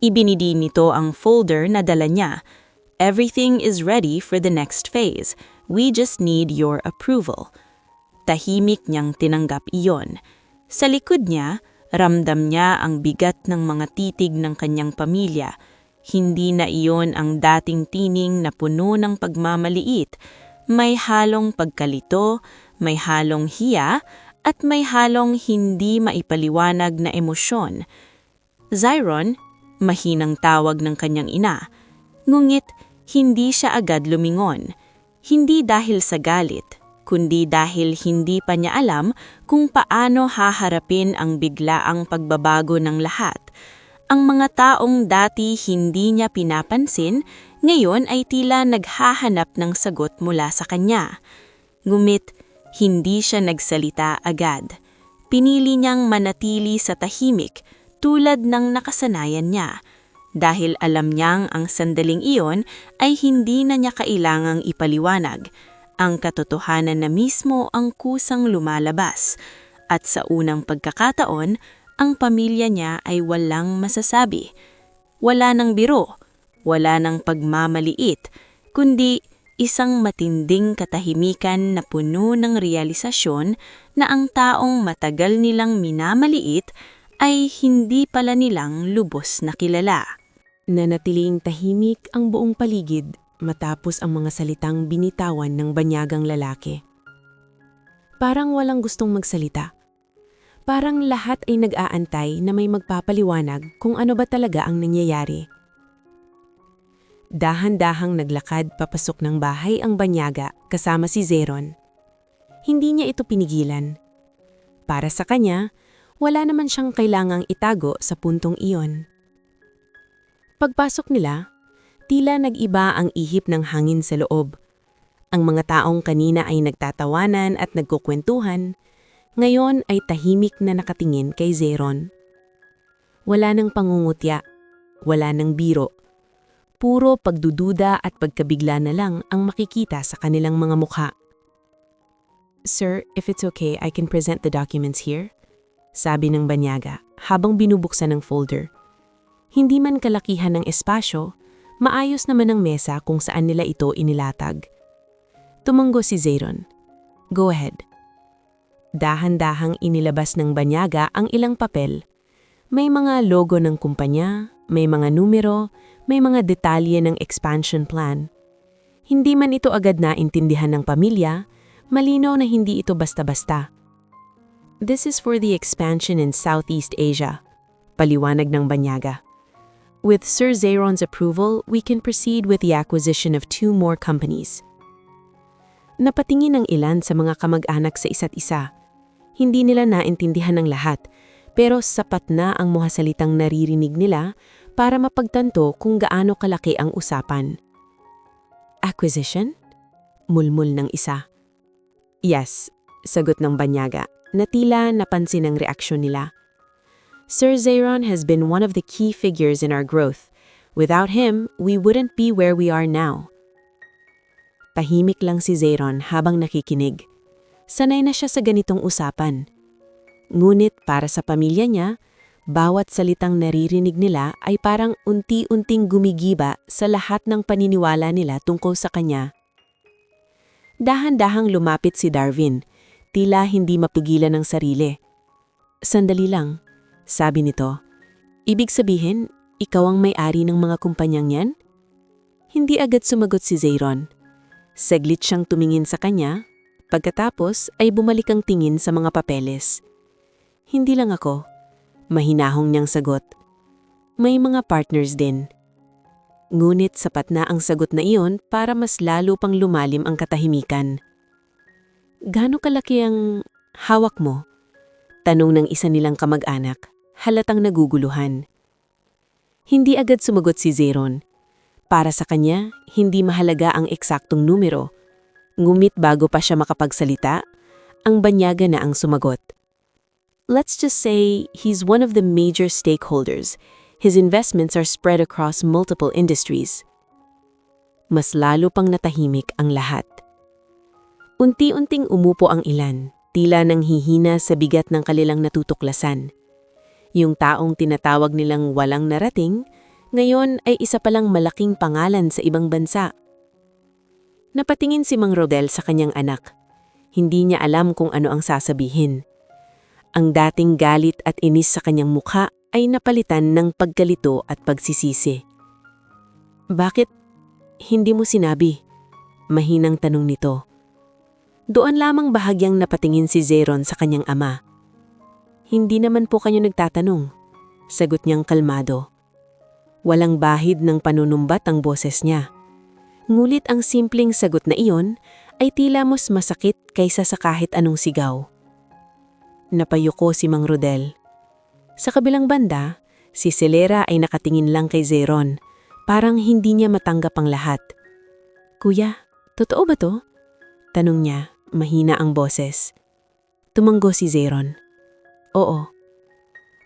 Ibinidi nito ang folder na dala niya. Everything is ready for the next phase. We just need your approval. Tahimik niyang tinanggap iyon. Sa likod niya, ramdam niya ang bigat ng mga titig ng kanyang pamilya. Hindi na iyon ang dating tining na puno ng pagmamaliit. May halong pagkalito, may halong hiya, at may halong hindi maipaliwanag na emosyon. Zyron, mahinang tawag ng kanyang ina. Ngunit hindi siya agad lumingon. Hindi dahil sa galit, kundi dahil hindi pa niya alam kung paano haharapin ang biglaang pagbabago ng lahat. Ang mga taong dati hindi niya pinapansin, ngayon ay tila naghahanap ng sagot mula sa kanya. Ngumit, hindi siya nagsalita agad. Pinili niyang manatili sa tahimik tulad ng nakasanayan niya. Dahil alam niyang ang sandaling iyon ay hindi na niya kailangang ipaliwanag. Ang katotohanan na mismo ang kusang lumalabas. At sa unang pagkakataon, ang pamilya niya ay walang masasabi. Wala ng biro, wala ng pagmamaliit, kundi isang matinding katahimikan na puno ng realisasyon na ang taong matagal nilang minamaliit ay hindi pala nilang lubos na kilala. Nanatiling tahimik ang buong paligid matapos ang mga salitang binitawan ng banyagang lalaki. Parang walang gustong magsalita. Parang lahat ay nag-aantay na may magpapaliwanag kung ano ba talaga ang nangyayari. Dahan-dahang naglakad papasok ng bahay ang banyaga kasama si Zyron. Hindi niya ito pinigilan. Para sa kanya, wala naman siyang kailangang itago sa puntong iyon. Pagpasok nila, tila nag-iba ang ihip ng hangin sa loob. Ang mga taong kanina ay nagtatawanan at nagkukwentuhan, ngayon ay tahimik na nakatingin kay Zyron. Wala nang pangungutya, wala nang biro. Puro pagdududa at pagkabigla na lang ang makikita sa kanilang mga mukha. Sir, if it's okay, I can present the documents here, sabi ng banyaga habang binubuksan ng folder. Hindi man kalakihan ng espasyo, maayos naman ang mesa kung saan nila ito inilatag. Tumango si Zyron. Go ahead. Dahan-dahang inilabas ng banyaga ang ilang papel. May mga logo ng kumpanya, may mga numero, may mga detalye ng expansion plan. Hindi man ito agad naintindihan ng pamilya, malinaw na hindi ito basta-basta. This is for the expansion in Southeast Asia, paliwanag ng banyaga. With Sir Zyron's approval, we can proceed with the acquisition of 2 more companies. Napatingin ang ilan sa mga kamag-anak sa isa't isa. Hindi nila naintindihan ng lahat, pero sapat na ang muhasalitang naririnig nila para mapagtanto kung gaano kalaki ang usapan. Acquisition? Mulmul ng isa. Yes, sagot ng banyaga, na tila napansin ang reaksyon nila. Sir Zyron has been one of the key figures in our growth. Without him, we wouldn't be where we are now. Tahimik lang si Zyron habang nakikinig. Sanay na siya sa ganitong usapan. Ngunit para sa pamilya niya, bawat salitang naririnig nila ay parang unti-unting gumigiba sa lahat ng paniniwala nila tungkol sa kanya. Dahan-dahang lumapit si Darwin, tila hindi mapigilan ng sarili. "Sandali lang," sabi nito. "Ibig sabihin, ikaw ang may-ari ng mga kumpanyang yan?" Hindi agad sumagot si Zeyron. Saglit siyang tumingin sa kanya, pagkatapos ay bumalik ang tingin sa mga papeles. "Hindi lang ako," mahinahong niyang sagot. "May mga partners din." Ngunit sapat na ang sagot na iyon para mas lalo pang lumalim ang katahimikan. "Gaano kalaki ang hawak mo?" Tanong ng isa nilang kamag-anak, halatang naguguluhan. Hindi agad sumagot si Zeyron. Para sa kanya, hindi mahalaga ang eksaktong numero. Ngumit bago pa siya makapagsalita, ang banyaga na ang sumagot. "Let's just say he's one of the major stakeholders. His investments are spread across multiple industries." Mas lalo pang natahimik ang lahat. Unti-unting umupo ang ilan, tila nang hihina sa bigat ng kanilang natutuklasan. Yung taong tinatawag nilang walang narating, ngayon ay isa palang malaking pangalan sa ibang bansa. Napatingin si Mang Rodel sa kanyang anak. Hindi niya alam kung ano ang sasabihin. Ang dating galit at inis sa kanyang mukha ay napalitan ng pagkalito at pagsisisi. "Bakit hindi mo sinabi?" Mahinang tanong nito. Doon lamang bahagyang napatingin si Zeyron sa kanyang ama. "Hindi naman po kayo nagtatanong," sagot niyang kalmado. Walang bahid ng panunumbat ang boses niya. Ngulit ang simpleng sagot na iyon ay tila mas masakit kaysa sa kahit anong sigaw. Napayuko si Mang Rodel. Sa kabilang banda, si Celera ay nakatingin lang kay Zeyron, parang hindi niya matanggap ang lahat. "Kuya, totoo ba to?" Tanong niya, mahina ang boses. Tumanggo si Zeyron. "Oo."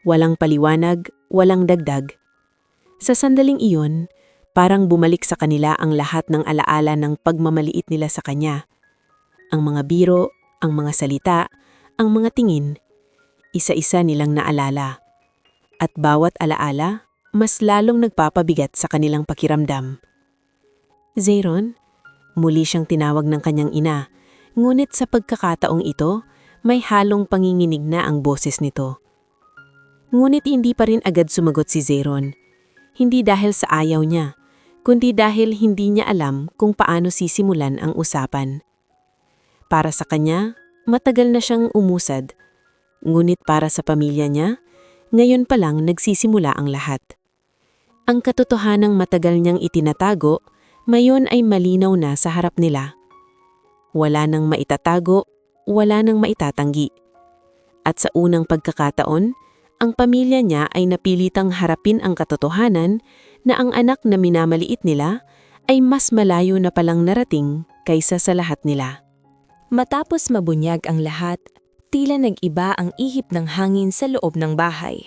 Walang paliwanag, walang dagdag. Sa sandaling iyon, parang bumalik sa kanila ang lahat ng alaala ng pagmamaliit nila sa kanya. Ang mga biro, ang mga salita, ang mga tingin, isa-isa nilang naalala. At bawat alaala, mas lalong nagpapabigat sa kanilang pakiramdam. "Zeyron?" Muli siyang tinawag ng kanyang ina, ngunit sa pagkakataong ito, may halong panginginig na ang boses nito. Ngunit hindi pa rin agad sumagot si Zeyron. Hindi dahil sa ayaw niya, kundi dahil hindi niya alam kung paano sisimulan ang usapan. Para sa kanya, matagal na siyang umusad. Ngunit para sa pamilya niya, ngayon pa lang nagsisimula ang lahat. Ang katotohanang matagal niyang itinatago, mayon ay malinaw na sa harap nila. Wala nang maitatago, wala nang maitatanggi. At sa unang pagkakataon, ang pamilya niya ay napilitang harapin ang katotohanan na ang anak na minamaliit nila ay mas malayo na palang narating kaysa sa lahat nila. Matapos mabunyag ang lahat, tila nag-iba ang ihip ng hangin sa loob ng bahay.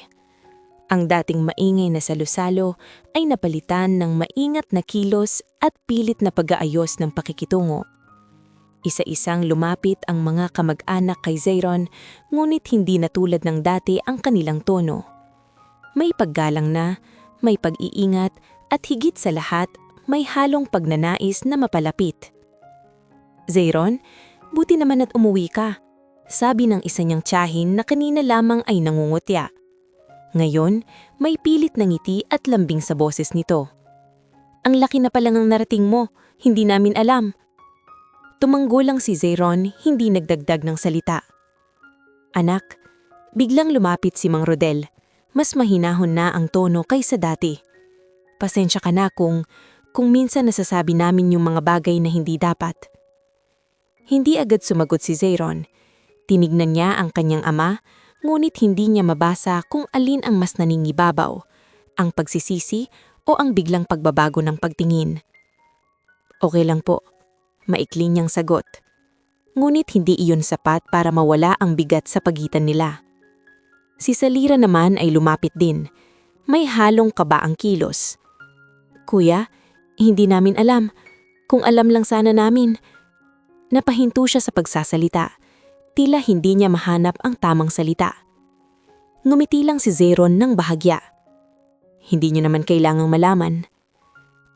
Ang dating maingay na salusalo ay napalitan ng maingat na kilos at pilit na pag-aayos ng pakikitungo. Isa-isang lumapit ang mga kamag-anak kay Zeyron, ngunit hindi na tulad ng dati ang kanilang tono. May paggalang na, may pag-iingat, at higit sa lahat, may halong pagnanais na mapalapit. "Zeyron, buti naman at umuwi ka," sabi ng isa niyang tiyahin na kanina lamang ay nangungutya. Ngayon, may pilit na ngiti at lambing sa boses nito. "Ang laki na pala ng narating mo, hindi namin alam." Tumanggo lang si Zeyron, hindi nagdagdag ng salita. "Anak," biglang lumapit si Mang Rodel. Mas mahinahon na ang tono kaysa dati. "Pasensya ka na kung minsan nasasabi namin yung mga bagay na hindi dapat." Hindi agad sumagot si Zeyron. Tinignan niya ang kanyang ama, ngunit hindi niya mabasa kung alin ang mas naningibabaw, ang pagsisisi o ang biglang pagbabago ng pagtingin. "Okay lang po," maikli niyang sagot. Ngunit hindi iyon sapat para mawala ang bigat sa pagitan nila. Si Salira naman ay lumapit din. May halong kaba ang kilos. "Kuya, hindi namin alam. Kung alam lang sana namin." Napahinto siya sa pagsasalita. Tila hindi niya mahanap ang tamang salita. Ngumiti lang si Zeyron ng bahagya. Hindi niyo naman kailangang malaman.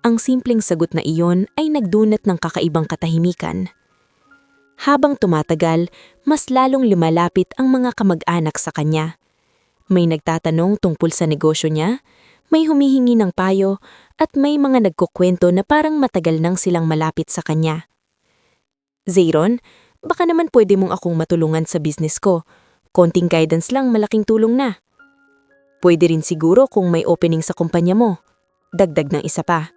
Ang simpleng sagot na iyon ay nagdunot ng kakaibang katahimikan. Habang tumatagal, mas lalong lumalapit ang mga kamag-anak sa kanya. May nagtatanong tungkol sa negosyo niya, may humihingi ng payo, at may mga nagkukwento na parang matagal nang silang malapit sa kanya. Zeyron, baka naman pwede mong akong matulungan sa business ko. Konting guidance lang, malaking tulong na. Pwede rin siguro kung may opening sa kumpanya mo. Dagdag ng isa pa.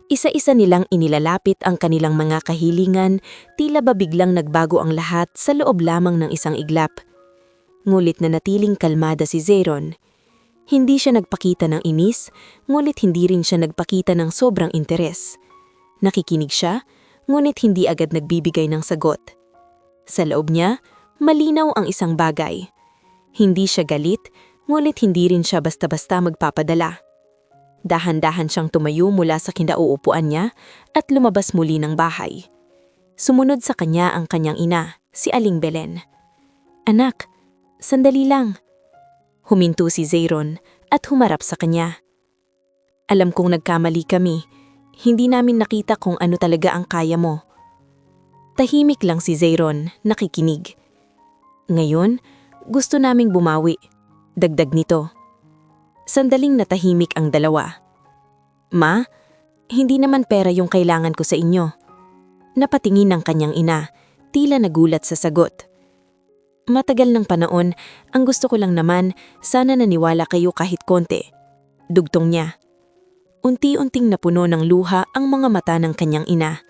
Isa-isa nilang inilalapit ang kanilang mga kahilingan, tila ba biglang nagbago ang lahat sa loob lamang ng isang iglap. Ngulit na natiling kalmada si Zeyron. Hindi siya nagpakita ng inis, ngulit hindi rin siya nagpakita ng sobrang interes. Nakikinig siya, ngunit hindi agad nagbibigay ng sagot. Sa loob niya, malinaw ang isang bagay. Hindi siya galit, ngunit hindi rin siya basta-basta magpapadala. Dahan-dahan siyang tumayo mula sa kinauupuan niya at lumabas muli ng bahay. Sumunod sa kanya ang kanyang ina, si Aling Belen. "Anak, sandali lang." Huminto si Zeyron at humarap sa kanya. "Alam kong nagkamali kami. Hindi namin nakita kung ano talaga ang kaya mo." Tahimik lang si Zeyron, nakikinig. "Ngayon, gusto naming bumawi." Dagdag nito. Sandaling natahimik ang dalawa. "Ma, hindi naman pera yung kailangan ko sa inyo." Napatingin ang kanyang ina, tila nagulat sa sagot. "Matagal ng panahon, ang gusto ko lang naman, sana naniwala kayo kahit konti." Dugtong niya. Unti-unting napuno ng luha ang mga mata ng kanyang ina.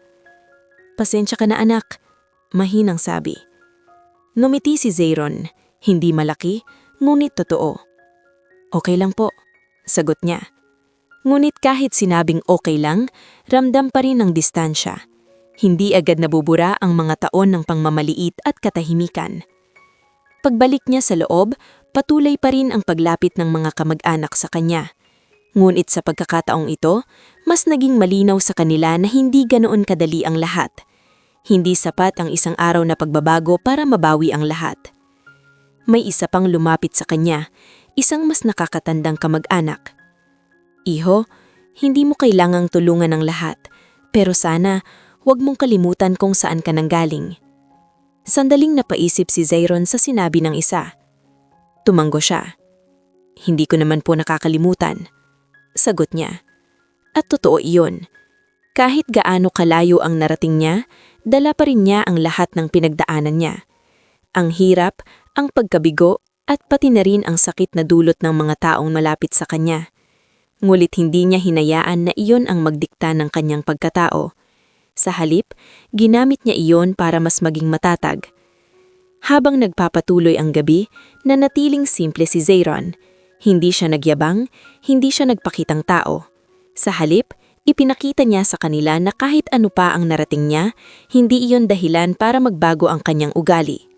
"Pasensya ka na anak," mahinang sabi. Ngumiti si Zeyron, hindi malaki, ngunit totoo. "Okay lang po," sagot niya. Ngunit kahit sinabing okay lang, ramdam pa rin ang distansya. Hindi agad nabubura ang mga taon ng pangmamaliit at katahimikan. Pagbalik niya sa loob, patuloy pa rin ang paglapit ng mga kamag-anak sa kanya. Ngunit sa pagkakataong ito, mas naging malinaw sa kanila na hindi ganoon kadali ang lahat. Hindi sapat ang isang araw na pagbabago para mabawi ang lahat. May isa pang lumapit sa kanya, isang mas nakakatandang kamag-anak. "Iho, hindi mo kailangang tulungan ng lahat, pero sana huwag mong kalimutan kung saan ka nanggaling." Sandaling napaisip si Zeyron sa sinabi ng isa. Tumanggo siya. "Hindi ko naman po nakakalimutan," sagot niya. At totoo iyon. Kahit gaano kalayo ang narating niya, dala pa rin niya ang lahat ng pinagdaanan niya. Ang hirap, ang pagkabigo, at pati na rin ang sakit na dulot ng mga taong malapit sa kanya. Ngulit hindi niya hinayaan na iyon ang magdikta ng kanyang pagkatao. Sa halip, ginamit niya iyon para mas maging matatag. Habang nagpapatuloy ang gabi, nanatiling simple si Zeyron. Hindi siya nagyabang, hindi siya nagpakitang tao. Sa halip, ipinakita niya sa kanila na kahit ano pa ang narating niya, hindi iyon dahilan para magbago ang kanyang ugali.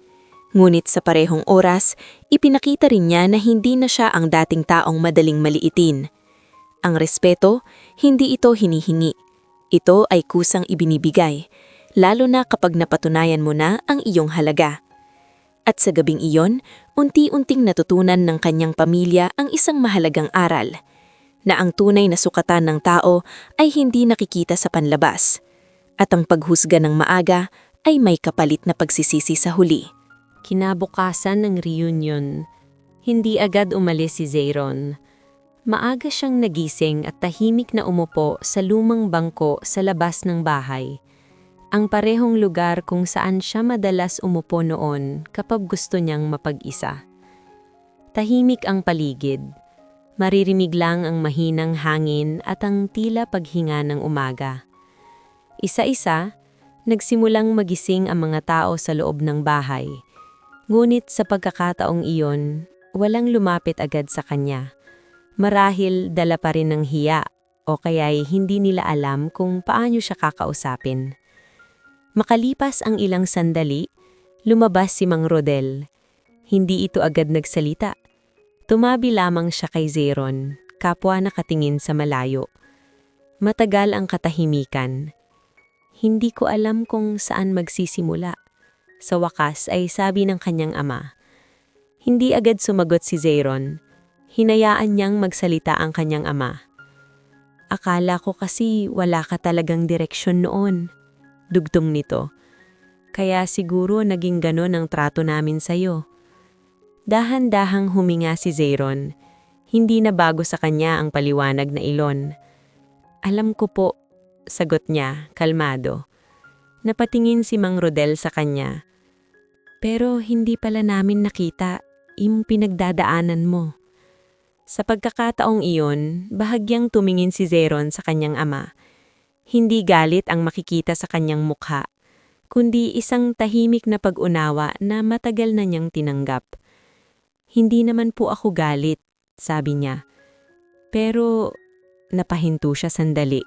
Ngunit sa parehong oras, ipinakita rin niya na hindi na siya ang dating taong madaling maliitin. Ang respeto, hindi ito hinihingi. Ito ay kusang ibinibigay, lalo na kapag napatunayan mo na ang iyong halaga. At sa gabing iyon, unti-unting natutunan ng kanyang pamilya ang isang mahalagang aral, na ang tunay na sukatan ng tao ay hindi nakikita sa panlabas, at ang paghusga ng maaga ay may kapalit na pagsisisi sa huli. Kinabukasan ng reunion, hindi agad umalis si Zeyron. Maaga siyang nagising at tahimik na umupo sa lumang bangko sa labas ng bahay. Ang parehong lugar kung saan siya madalas umupo noon kapag gusto niyang mapag-isa. Tahimik ang paligid. Maririmig lang ang mahinang hangin at ang tila paghinga ng umaga. Isa-isa, nagsimulang magising ang mga tao sa loob ng bahay. Ngunit sa pagkakataong iyon, walang lumapit agad sa kanya. Marahil dala pa rin ng hiya o kaya'y hindi nila alam kung paano siya kakausapin. Makalipas ang ilang sandali, lumabas si Mang Rodel. Hindi ito agad nagsalita. Tumabi lamang siya kay Zeyron, kapwa nakatingin sa malayo. Matagal ang katahimikan. Hindi ko alam kung saan magsisimula. Sa wakas ay sabi ng kanyang ama. Hindi agad sumagot si Zayron. Hinayaan niyang magsalita ang kanyang ama. Akala ko kasi wala ka talagang direksyon noon. Dugtong nito. Kaya siguro naging ganon ang trato namin sa'yo. Dahan-dahang huminga si Zayron. Hindi na bago sa kanya ang paliwanag na ilon. Alam ko po, sagot niya, kalmado. Napatingin si Mang Rodel sa kanya. Pero hindi pala namin nakita yung pinagdadaanan mo. Sa pagkakataong iyon, bahagyang tumingin si Zayron sa kanyang ama. Hindi galit ang makikita sa kanyang mukha, kundi isang tahimik na pag-unawa na matagal na niyang tinanggap. Hindi naman po ako galit, sabi niya. Pero napahinto siya sandali.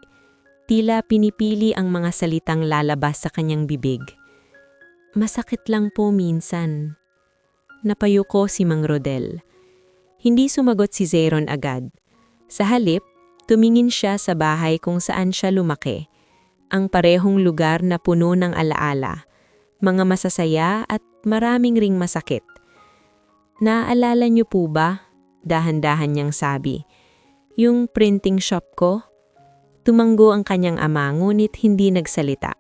Tila pinipili ang mga salitang lalabas sa kanyang bibig. Masakit lang po minsan. Napayuko si Mang Rodel. Hindi sumagot si Zayron agad. Sa halip, tumingin siya sa bahay kung saan siya lumaki. Ang parehong lugar na puno ng alaala, mga masasaya at maraming ring masakit. Naaalala niyo po ba? Dahan-dahan niyang sabi. Yung printing shop ko? Tumanggo ang kanyang ama ngunit hindi nagsalita.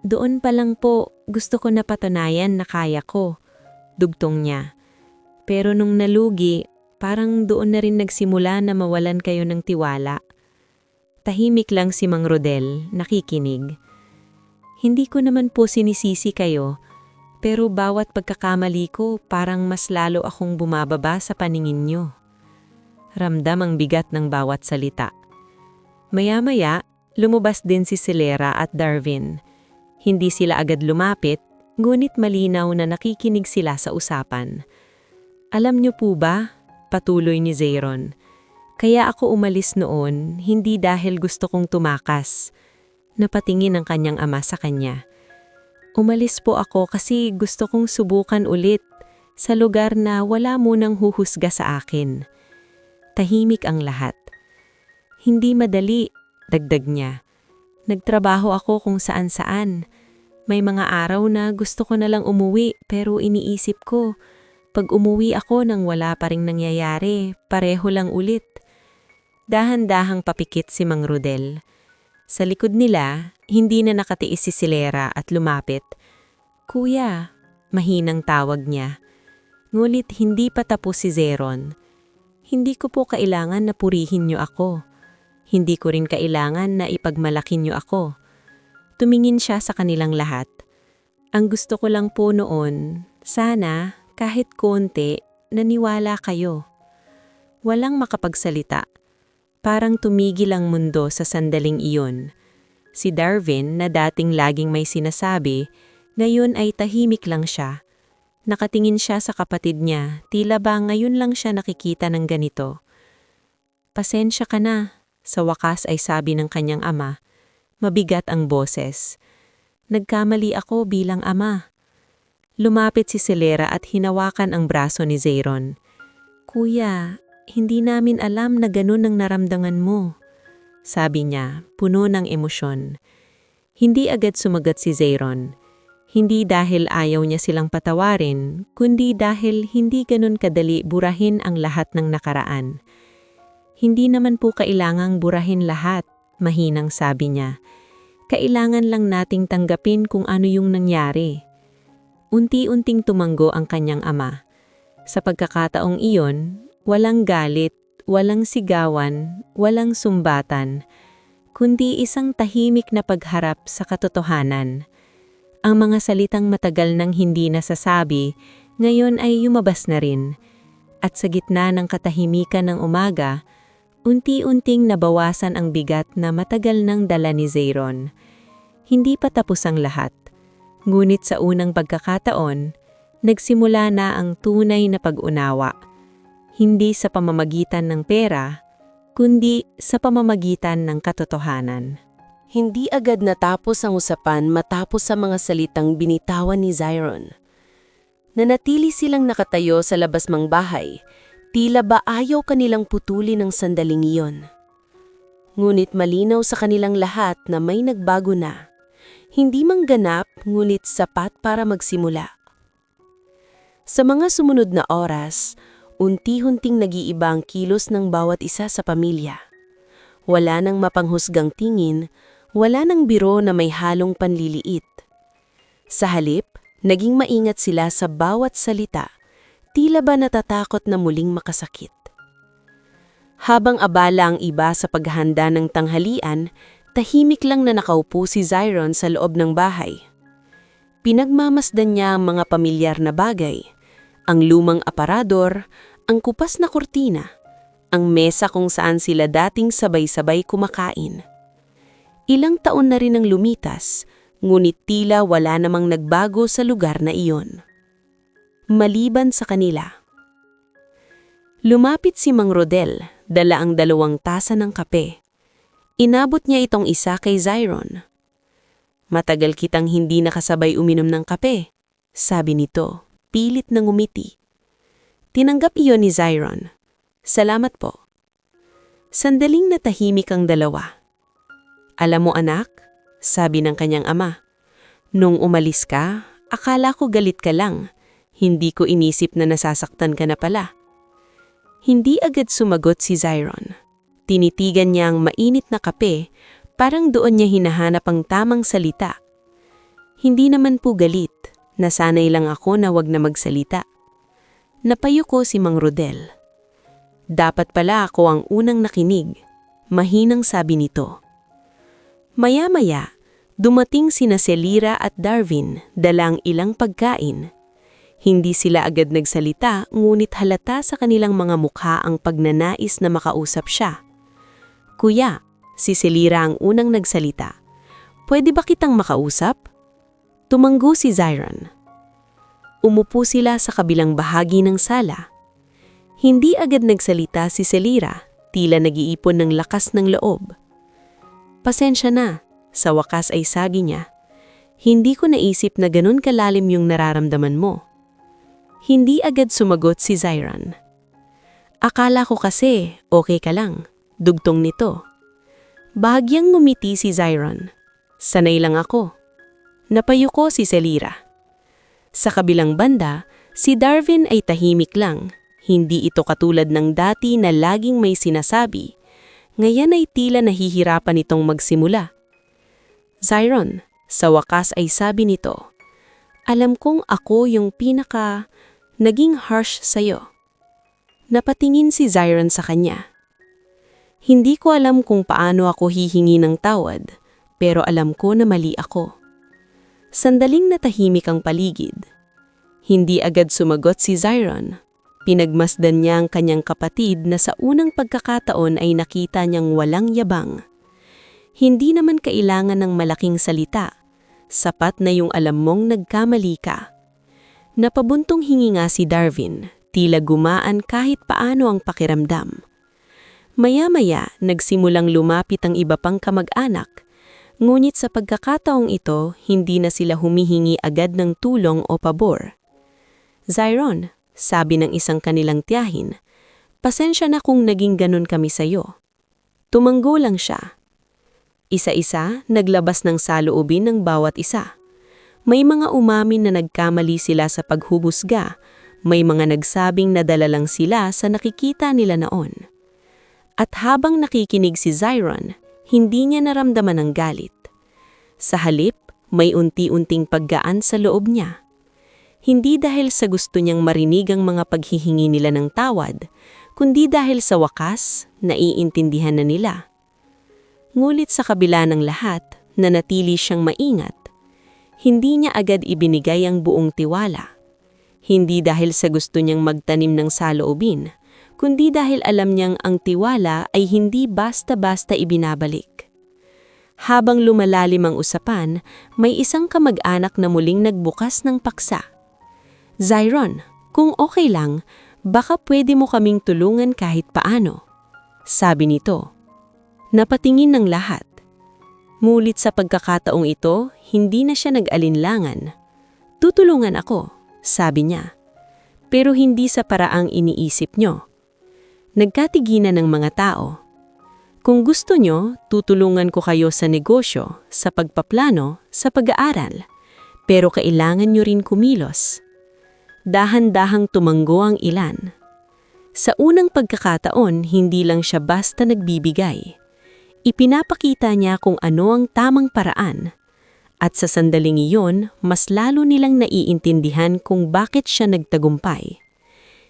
Doon pa lang po gusto ko na patunayan na kaya ko. Dugtong niya. Pero nung nalugi, parang doon na rin nagsimula na mawalan kayo ng tiwala. Tahimik lang si Mang Rodel, nakikinig. Hindi ko naman po sinisisi kayo, pero bawat pagkakamali ko parang mas lalo akong bumababa sa paningin niyo. Ramdam ang bigat ng bawat salita. Maya-maya, lumabas din si Celera at Darwin. Hindi sila agad lumapit, ngunit malinaw na nakikinig sila sa usapan. Alam niyo po ba, patuloy ni Zayron, kaya ako umalis noon hindi dahil gusto kong tumakas. Napatingin ang kanyang ama sa kanya. Umalis po ako kasi gusto kong subukan ulit sa lugar na wala munang huhusga sa akin. Tahimik ang lahat. Hindi madali, dagdag niya. Nagtrabaho ako kung saan-saan. May mga araw na gusto ko na lang umuwi pero iniisip ko, pag umuwi ako nang wala pa ring nangyayari, pareho lang ulit. Dahan-dahang papikit si Mang Rodel. Sa likod nila, hindi na nakatiis si Celera at lumapit. Kuya, mahinang tawag niya. Ngulit hindi pa tapos si Zayron. Hindi ko po kailangan na purihin niyo ako. Hindi ko rin kailangan na ipagmalaki niyo ako. Tumingin siya sa kanilang lahat. Ang gusto ko lang po noon, sana kahit konti, naniwala kayo. Walang makapagsalita. Parang tumigil ang mundo sa sandaling iyon. Si Darwin na dating laging may sinasabi, ngayon ay tahimik lang siya. Nakatingin siya sa kapatid niya, tila ba ngayon lang siya nakikita ng ganito. Pasensya ka na, sa wakas ay sabi ng kanyang ama. Mabigat ang boses. Nagkamali ako bilang ama. Lumapit si Celera at hinawakan ang braso ni Zayron. Kuya, hindi namin alam na ganun ang naramdaman mo. Sabi niya, puno ng emosyon. Hindi agad sumagot si Zayron. Hindi dahil ayaw niya silang patawarin, kundi dahil hindi ganun kadali burahin ang lahat ng nakaraan. Hindi naman po kailangang burahin lahat, mahinang sabi niya. Kailangan lang nating tanggapin kung ano yung nangyari. Unti-unting tumanggo ang kanyang ama. Sa pagkakataong iyon, walang galit, walang sigawan, walang sumbatan, kundi isang tahimik na pagharap sa katotohanan. Ang mga salitang matagal nang hindi nasasabi, ngayon ay lumabas na rin. At sa gitna ng katahimikan ng umaga, unti-unting nabawasan ang bigat na matagal nang dala ni Zayron. Hindi pa tapos ang lahat. Ngunit sa unang pagkakataon, nagsimula na ang tunay na pag-unawa. Hindi sa pamamagitan ng pera, kundi sa pamamagitan ng katotohanan. Hindi agad natapos ang usapan matapos sa mga salitang binitawan ni Zayron. Nanatili silang nakatayo sa labas ng bahay, tila ba ayaw kanilang putulin ng sandaling iyon. Ngunit malinaw sa kanilang lahat na may nagbago na. Hindi mangganap ngunit sapat para magsimula. Sa mga sumunod na oras, unti-hunting nag-iiba ang kilos ng bawat isa sa pamilya. Wala nang mapanghusgang tingin, wala nang biro na may halong panliliit. Sa halip, naging maingat sila sa bawat salita, tila ba natatakot na muling makasakit. Habang abala ang iba sa paghahanda ng tanghalian, tahimik lang na nakaupo si Zyron sa loob ng bahay. Pinagmamasdan niya ang mga pamilyar na bagay, ang lumang aparador, ang kupas na kurtina, ang mesa kung saan sila dating sabay-sabay kumakain. Ilang taon na rin ang lumitas, ngunit tila wala namang nagbago sa lugar na iyon. Maliban sa kanila. Lumapit si Mang Rodel, dala ang 2 tasa ng kape. Inabot niya itong isa kay Zyron. "Matagal kitang hindi nakasabay uminom ng kape," sabi nito, pilit na ngumiti. Tinanggap iyon ni Zyron. "Salamat po." Sandaling natahimik ang dalawa. "Alam mo anak," sabi ng kanyang ama, "nung umalis ka, akala ko galit ka lang. Hindi ko inisip na nasasaktan ka na pala." Hindi agad sumagot si Zyron. Tinitigan niya ang mainit na kape, parang doon niya hinahanap ang tamang salita. "Hindi naman po galit, nasanay lang ako na wag na magsalita." Napayuko si Mang Rodel. "Dapat pala ako ang unang nakinig," mahinang sabi nito. Maya-maya, dumating sina Celira at Darwin, dalang ilang pagkain. Hindi sila agad nagsalita, ngunit halata sa kanilang mga mukha ang pagnanais na makausap siya. "Kuya," si Celira ang unang nagsalita, "pwede ba kitang makausap?" Tumanggo si Zyron. Umupo sila sa kabilang bahagi ng sala. Hindi agad nagsalita si Celira, tila nag-iipon ng lakas ng loob. "Pasensya na," sa wakas ay sabi niya. "Hindi ko naisip na ganun kalalim yung nararamdaman mo." Hindi agad sumagot si Zyron. "Akala ko kasi okay ka lang," dugtong nito. Bahagyang ngumiti si Zyron. "Sanay lang ako." Napayuko si Celira. Sa kabilang banda, si Darwin ay tahimik lang. Hindi ito katulad ng dati na laging may sinasabi. Ngayon ay tila nahihirapan itong magsimula. "Zyron," sa wakas ay sabi nito, "alam kong ako yung naging harsh sa'yo." Napatingin si Zyron sa kanya. "Hindi ko alam kung paano ako hihingi ng tawad, pero alam ko na mali ako." Sandaling natahimik ang paligid. Hindi agad sumagot si Zyron. Pinagmasdan niya ang kanyang kapatid na sa unang pagkakataon ay nakita niyang walang yabang. Hindi naman kailangan ng malaking salita. Sapat na yung alam mong nagkamali ka. Napabuntong hininga si Darwin, tila gumaan kahit paano ang pakiramdam. Maya-maya, nagsimulang lumapit ang iba pang kamag-anak. Ngunit sa pagkakataong ito, hindi na sila humihingi agad ng tulong o pabor. "Zyron," sabi ng isang kanilang tiyahin, "pasensya na kung naging ganun kami sa'yo." Tumanggo lang siya. Isa-isa, naglabas ng saloobin ng bawat isa. May mga umamin na nagkamali sila sa paghuhusga, may mga nagsabing nadala lang sila sa nakikita nila noon. At habang nakikinig si Zyron, hindi niya naramdaman ang galit. Sa halip, may unti-unting paggaan sa loob niya. Hindi dahil sa gusto niyang marinig ang mga paghihingi nila ng tawad, kundi dahil sa wakas, naiintindihan na nila. Ngulit sa kabila ng lahat, nanatili siyang maingat. Hindi niya agad ibinigay ang buong tiwala. Hindi dahil sa gusto niyang magtanim ng saloobin, kundi dahil alam niyang ang tiwala ay hindi basta-basta ibinabalik. Habang lumalalim ang usapan, may isang kamag-anak na muling nagbukas ng paksa. "Zyron, kung okay lang, baka pwede mo kaming tulungan kahit paano," sabi nito. Napatingin ng lahat. Ngulit sa pagkakataong ito, hindi na siya nag-alinlangan. "Tutulungan ako," sabi niya. "Pero hindi sa paraang iniisip nyo." Nagkatiginan ng mga tao. Kung gusto nyo, tutulungan ko kayo sa negosyo, sa pagpaplano, sa pag-aaral. Pero kailangan nyo rin kumilos. Dahan-dahang tumanggo ang ilan. Sa unang pagkakataon, hindi lang siya basta nagbibigay. Ipinapakita niya kung ano ang tamang paraan. At sa sandaling iyon, mas lalo nilang naiintindihan kung bakit siya nagtagumpay.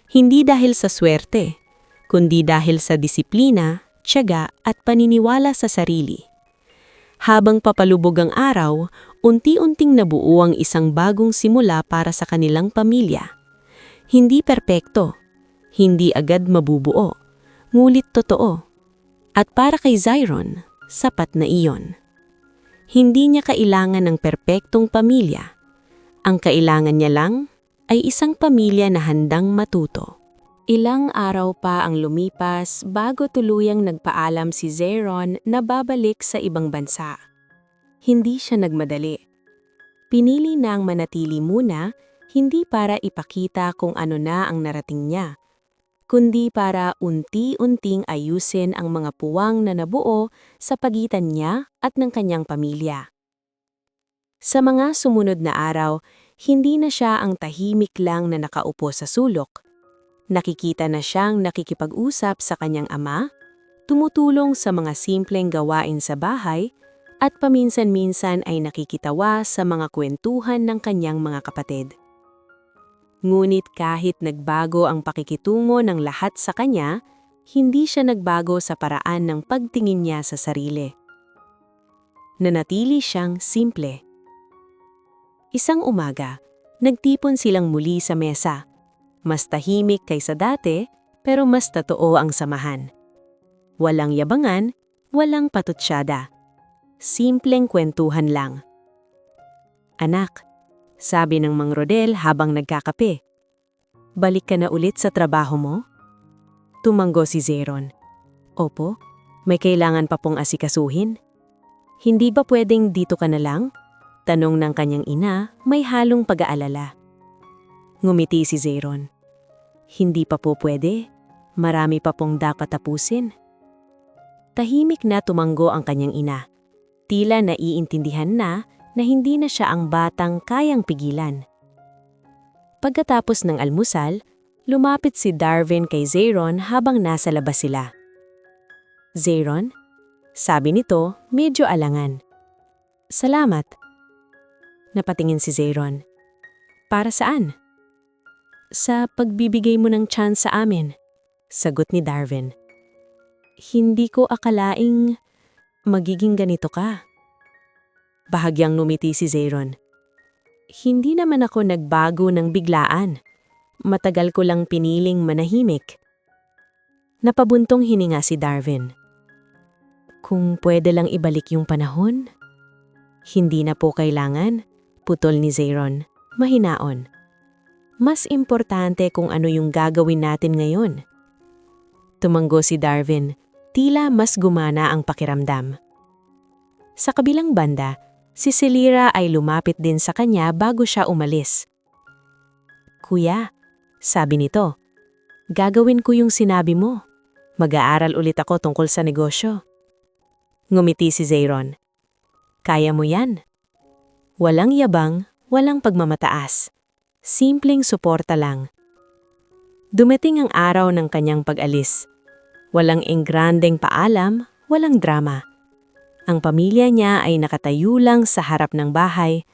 Hindi dahil sa swerte, kundi dahil sa disiplina, tiyaga at paniniwala sa sarili. Habang papalubog ang araw, unti-unting nabuo ang isang bagong simula para sa kanilang pamilya. Hindi perpekto, hindi agad mabubuo, ngulit totoo. At para kay Zyron, sapat na iyon. Hindi niya kailangan ng perpektong pamilya. Ang kailangan niya lang ay isang pamilya na handang matuto. Ilang araw pa ang lumipas bago tuluyang nagpaalam si Zyron na babalik sa ibang bansa. Hindi siya nagmadali. Pinili nang manatili muna, hindi para ipakita kung ano na ang narating niya, kundi para unti-unting ayusin ang mga puwang na nabuo sa pagitan niya at ng kanyang pamilya. Sa mga sumunod na araw, hindi na siya ang tahimik lang na nakaupo sa sulok. Nakikita na siyang nakikipag-usap sa kanyang ama, tumutulong sa mga simpleng gawain sa bahay, at paminsan-minsan ay nakikitawa sa mga kwentuhan ng kanyang mga kapatid. Ngunit kahit nagbago ang pakikitungo ng lahat sa kanya, hindi siya nagbago sa paraan ng pagtingin niya sa sarili. Nanatili siyang simple. Isang umaga, nagtipon silang muli sa mesa. Mas tahimik kaysa dati, pero mas totoo ang samahan. Walang yabangan, walang patutsyada. Simpleng kwentuhan lang. "Anak," sabi ng Mang Rodel habang nagkakape, "balik ka na ulit sa trabaho mo?" Tumanggo si Zyron. "Opo, may kailangan pa pong asikasuhin." "Hindi ba pwedeng dito ka na lang?" tanong ng kanyang ina, may halong pag-aalala. Ngumiti si Zyron. "Hindi pa po pwede. Marami pa pong dapat tapusin." Tahimik na tumanggo ang kanyang ina. Tila naiintindihan na hindi na siya ang batang kayang pigilan. Pagkatapos ng almusal, lumapit si Darwin kay Zyron habang nasa labas sila. "Zyron?" sabi nito, medyo alangan. "Salamat." Napatingin si Zyron. "Para saan?" "Sa pagbibigay mo ng chance sa amin," sagot ni Darwin. "Hindi ko akalaing magiging ganito ka." Bahagyang numiti si Zyron. "Hindi naman ako nagbago ng biglaan. Matagal ko lang piniling manahimik." Napabuntong hininga si Darwin. "Kung pwede lang ibalik yung panahon?" "Hindi na po kailangan," putol ni Zyron, mahinaon. "Mas importante kung ano yung gagawin natin ngayon." Tumanggo si Darwin, tila mas gumana ang pakiramdam. Sa kabilang banda, si Celira ay lumapit din sa kanya bago siya umalis. "Kuya," sabi nito, "gagawin ko yung sinabi mo. Mag-aaral ulit ako tungkol sa negosyo." Ngumiti si Zyron. "Kaya mo yan." Walang yabang, walang pagmamataas. Simpleng suporta lang. Dumating ang araw ng kanyang pag-alis. Walang engrandeng paalam, walang drama. Ang pamilya niya ay nakatayo lang sa harap ng bahay,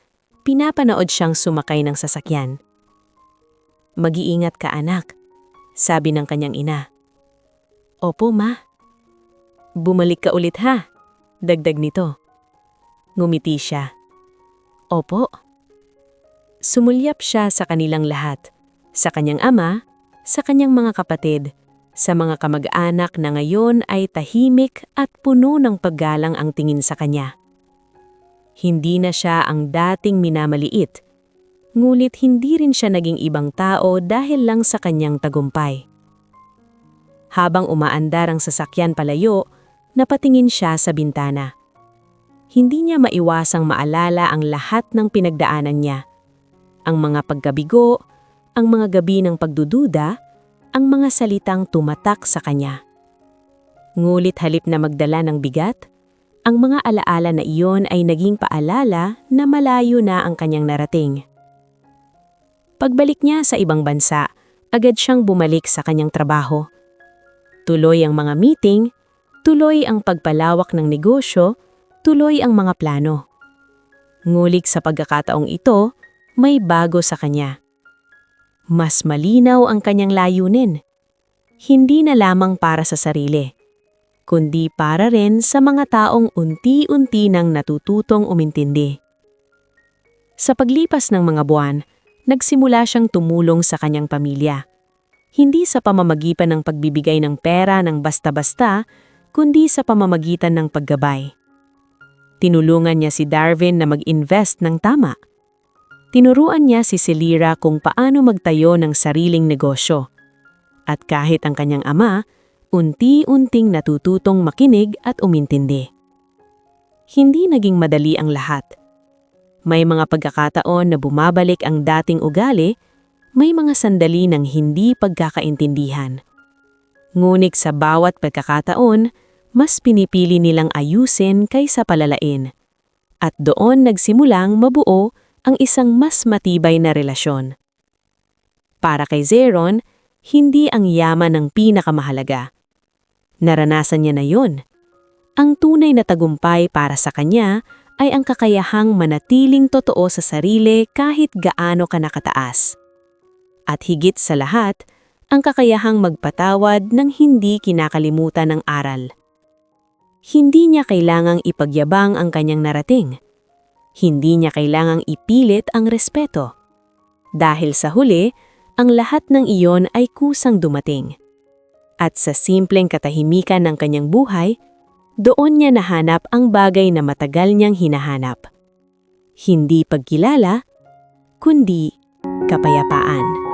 pinapanood siyang sumakay ng sasakyan. "Mag-iingat ka, anak," sabi ng kanyang ina. "Opo, ma." "Bumalik ka ulit ha," dagdag nito. Ngumiti siya. "Opo." Sumulyap siya sa kanilang lahat, sa kanyang ama, sa kanyang mga kapatid, sa mga kamag-anak na ngayon ay tahimik at puno ng paggalang ang tingin sa kanya. Hindi na siya ang dating minamaliit, ngunit hindi rin siya naging ibang tao dahil lang sa kanyang tagumpay. Habang umaandar ang sasakyan palayo, napatingin siya sa bintana. Hindi niya maiwasang maalala ang lahat ng pinagdaanan niya. Ang mga pagkabigo, ang mga gabi ng pagdududa, ang mga salitang tumatak sa kanya. Ngulit halip na magdala ng bigat, ang mga alaala na iyon ay naging paalala na malayo na ang kanyang narating. Pagbalik niya sa ibang bansa, agad siyang bumalik sa kanyang trabaho. Tuloy ang mga meeting, tuloy ang pagpalawak ng negosyo, tuloy ang mga plano. Ngulit sa pagkakataong ito, may bago sa kanya. Mas malinaw ang kanyang layunin. Hindi na lamang para sa sarili, kundi para rin sa mga taong unti-unti nang natututong umintindi. Sa paglipas ng mga buwan, nagsimula siyang tumulong sa kanyang pamilya. Hindi sa pamamagitan ng pagbibigay ng pera ng basta-basta, kundi sa pamamagitan ng paggabay. Tinulungan niya si Darwin na mag-invest ng tama. Tinuruan niya si Celira kung paano magtayo ng sariling negosyo. At kahit ang kanyang ama, unti-unting natututong makinig at umintindi. Hindi naging madali ang lahat. May mga pagkakataon na bumabalik ang dating ugali, may mga sandali ng hindi pagkakaintindihan. Ngunit sa bawat pagkakataon, mas pinipili nilang ayusin kaysa palalain. At doon nagsimulang mabuo ang isang mas matibay na relasyon. Para kay Zeyron, hindi ang yaman ang pinakamahalaga. Naranasan niya na yun. Ang tunay na tagumpay para sa kanya ay ang kakayahang manatiling totoo sa sarili kahit gaano ka nakataas. At higit sa lahat, ang kakayahang magpatawad ng hindi kinakalimutan ng aral. Hindi niya kailangang ipagyabang ang kanyang narating. Hindi niya kailangang ipilit ang respeto. Dahil sa huli, ang lahat ng iyon ay kusang dumating. At sa simpleng katahimikan ng kanyang buhay, doon niya nahanap ang bagay na matagal niyang hinahanap. Hindi pagkilala, kundi kapayapaan.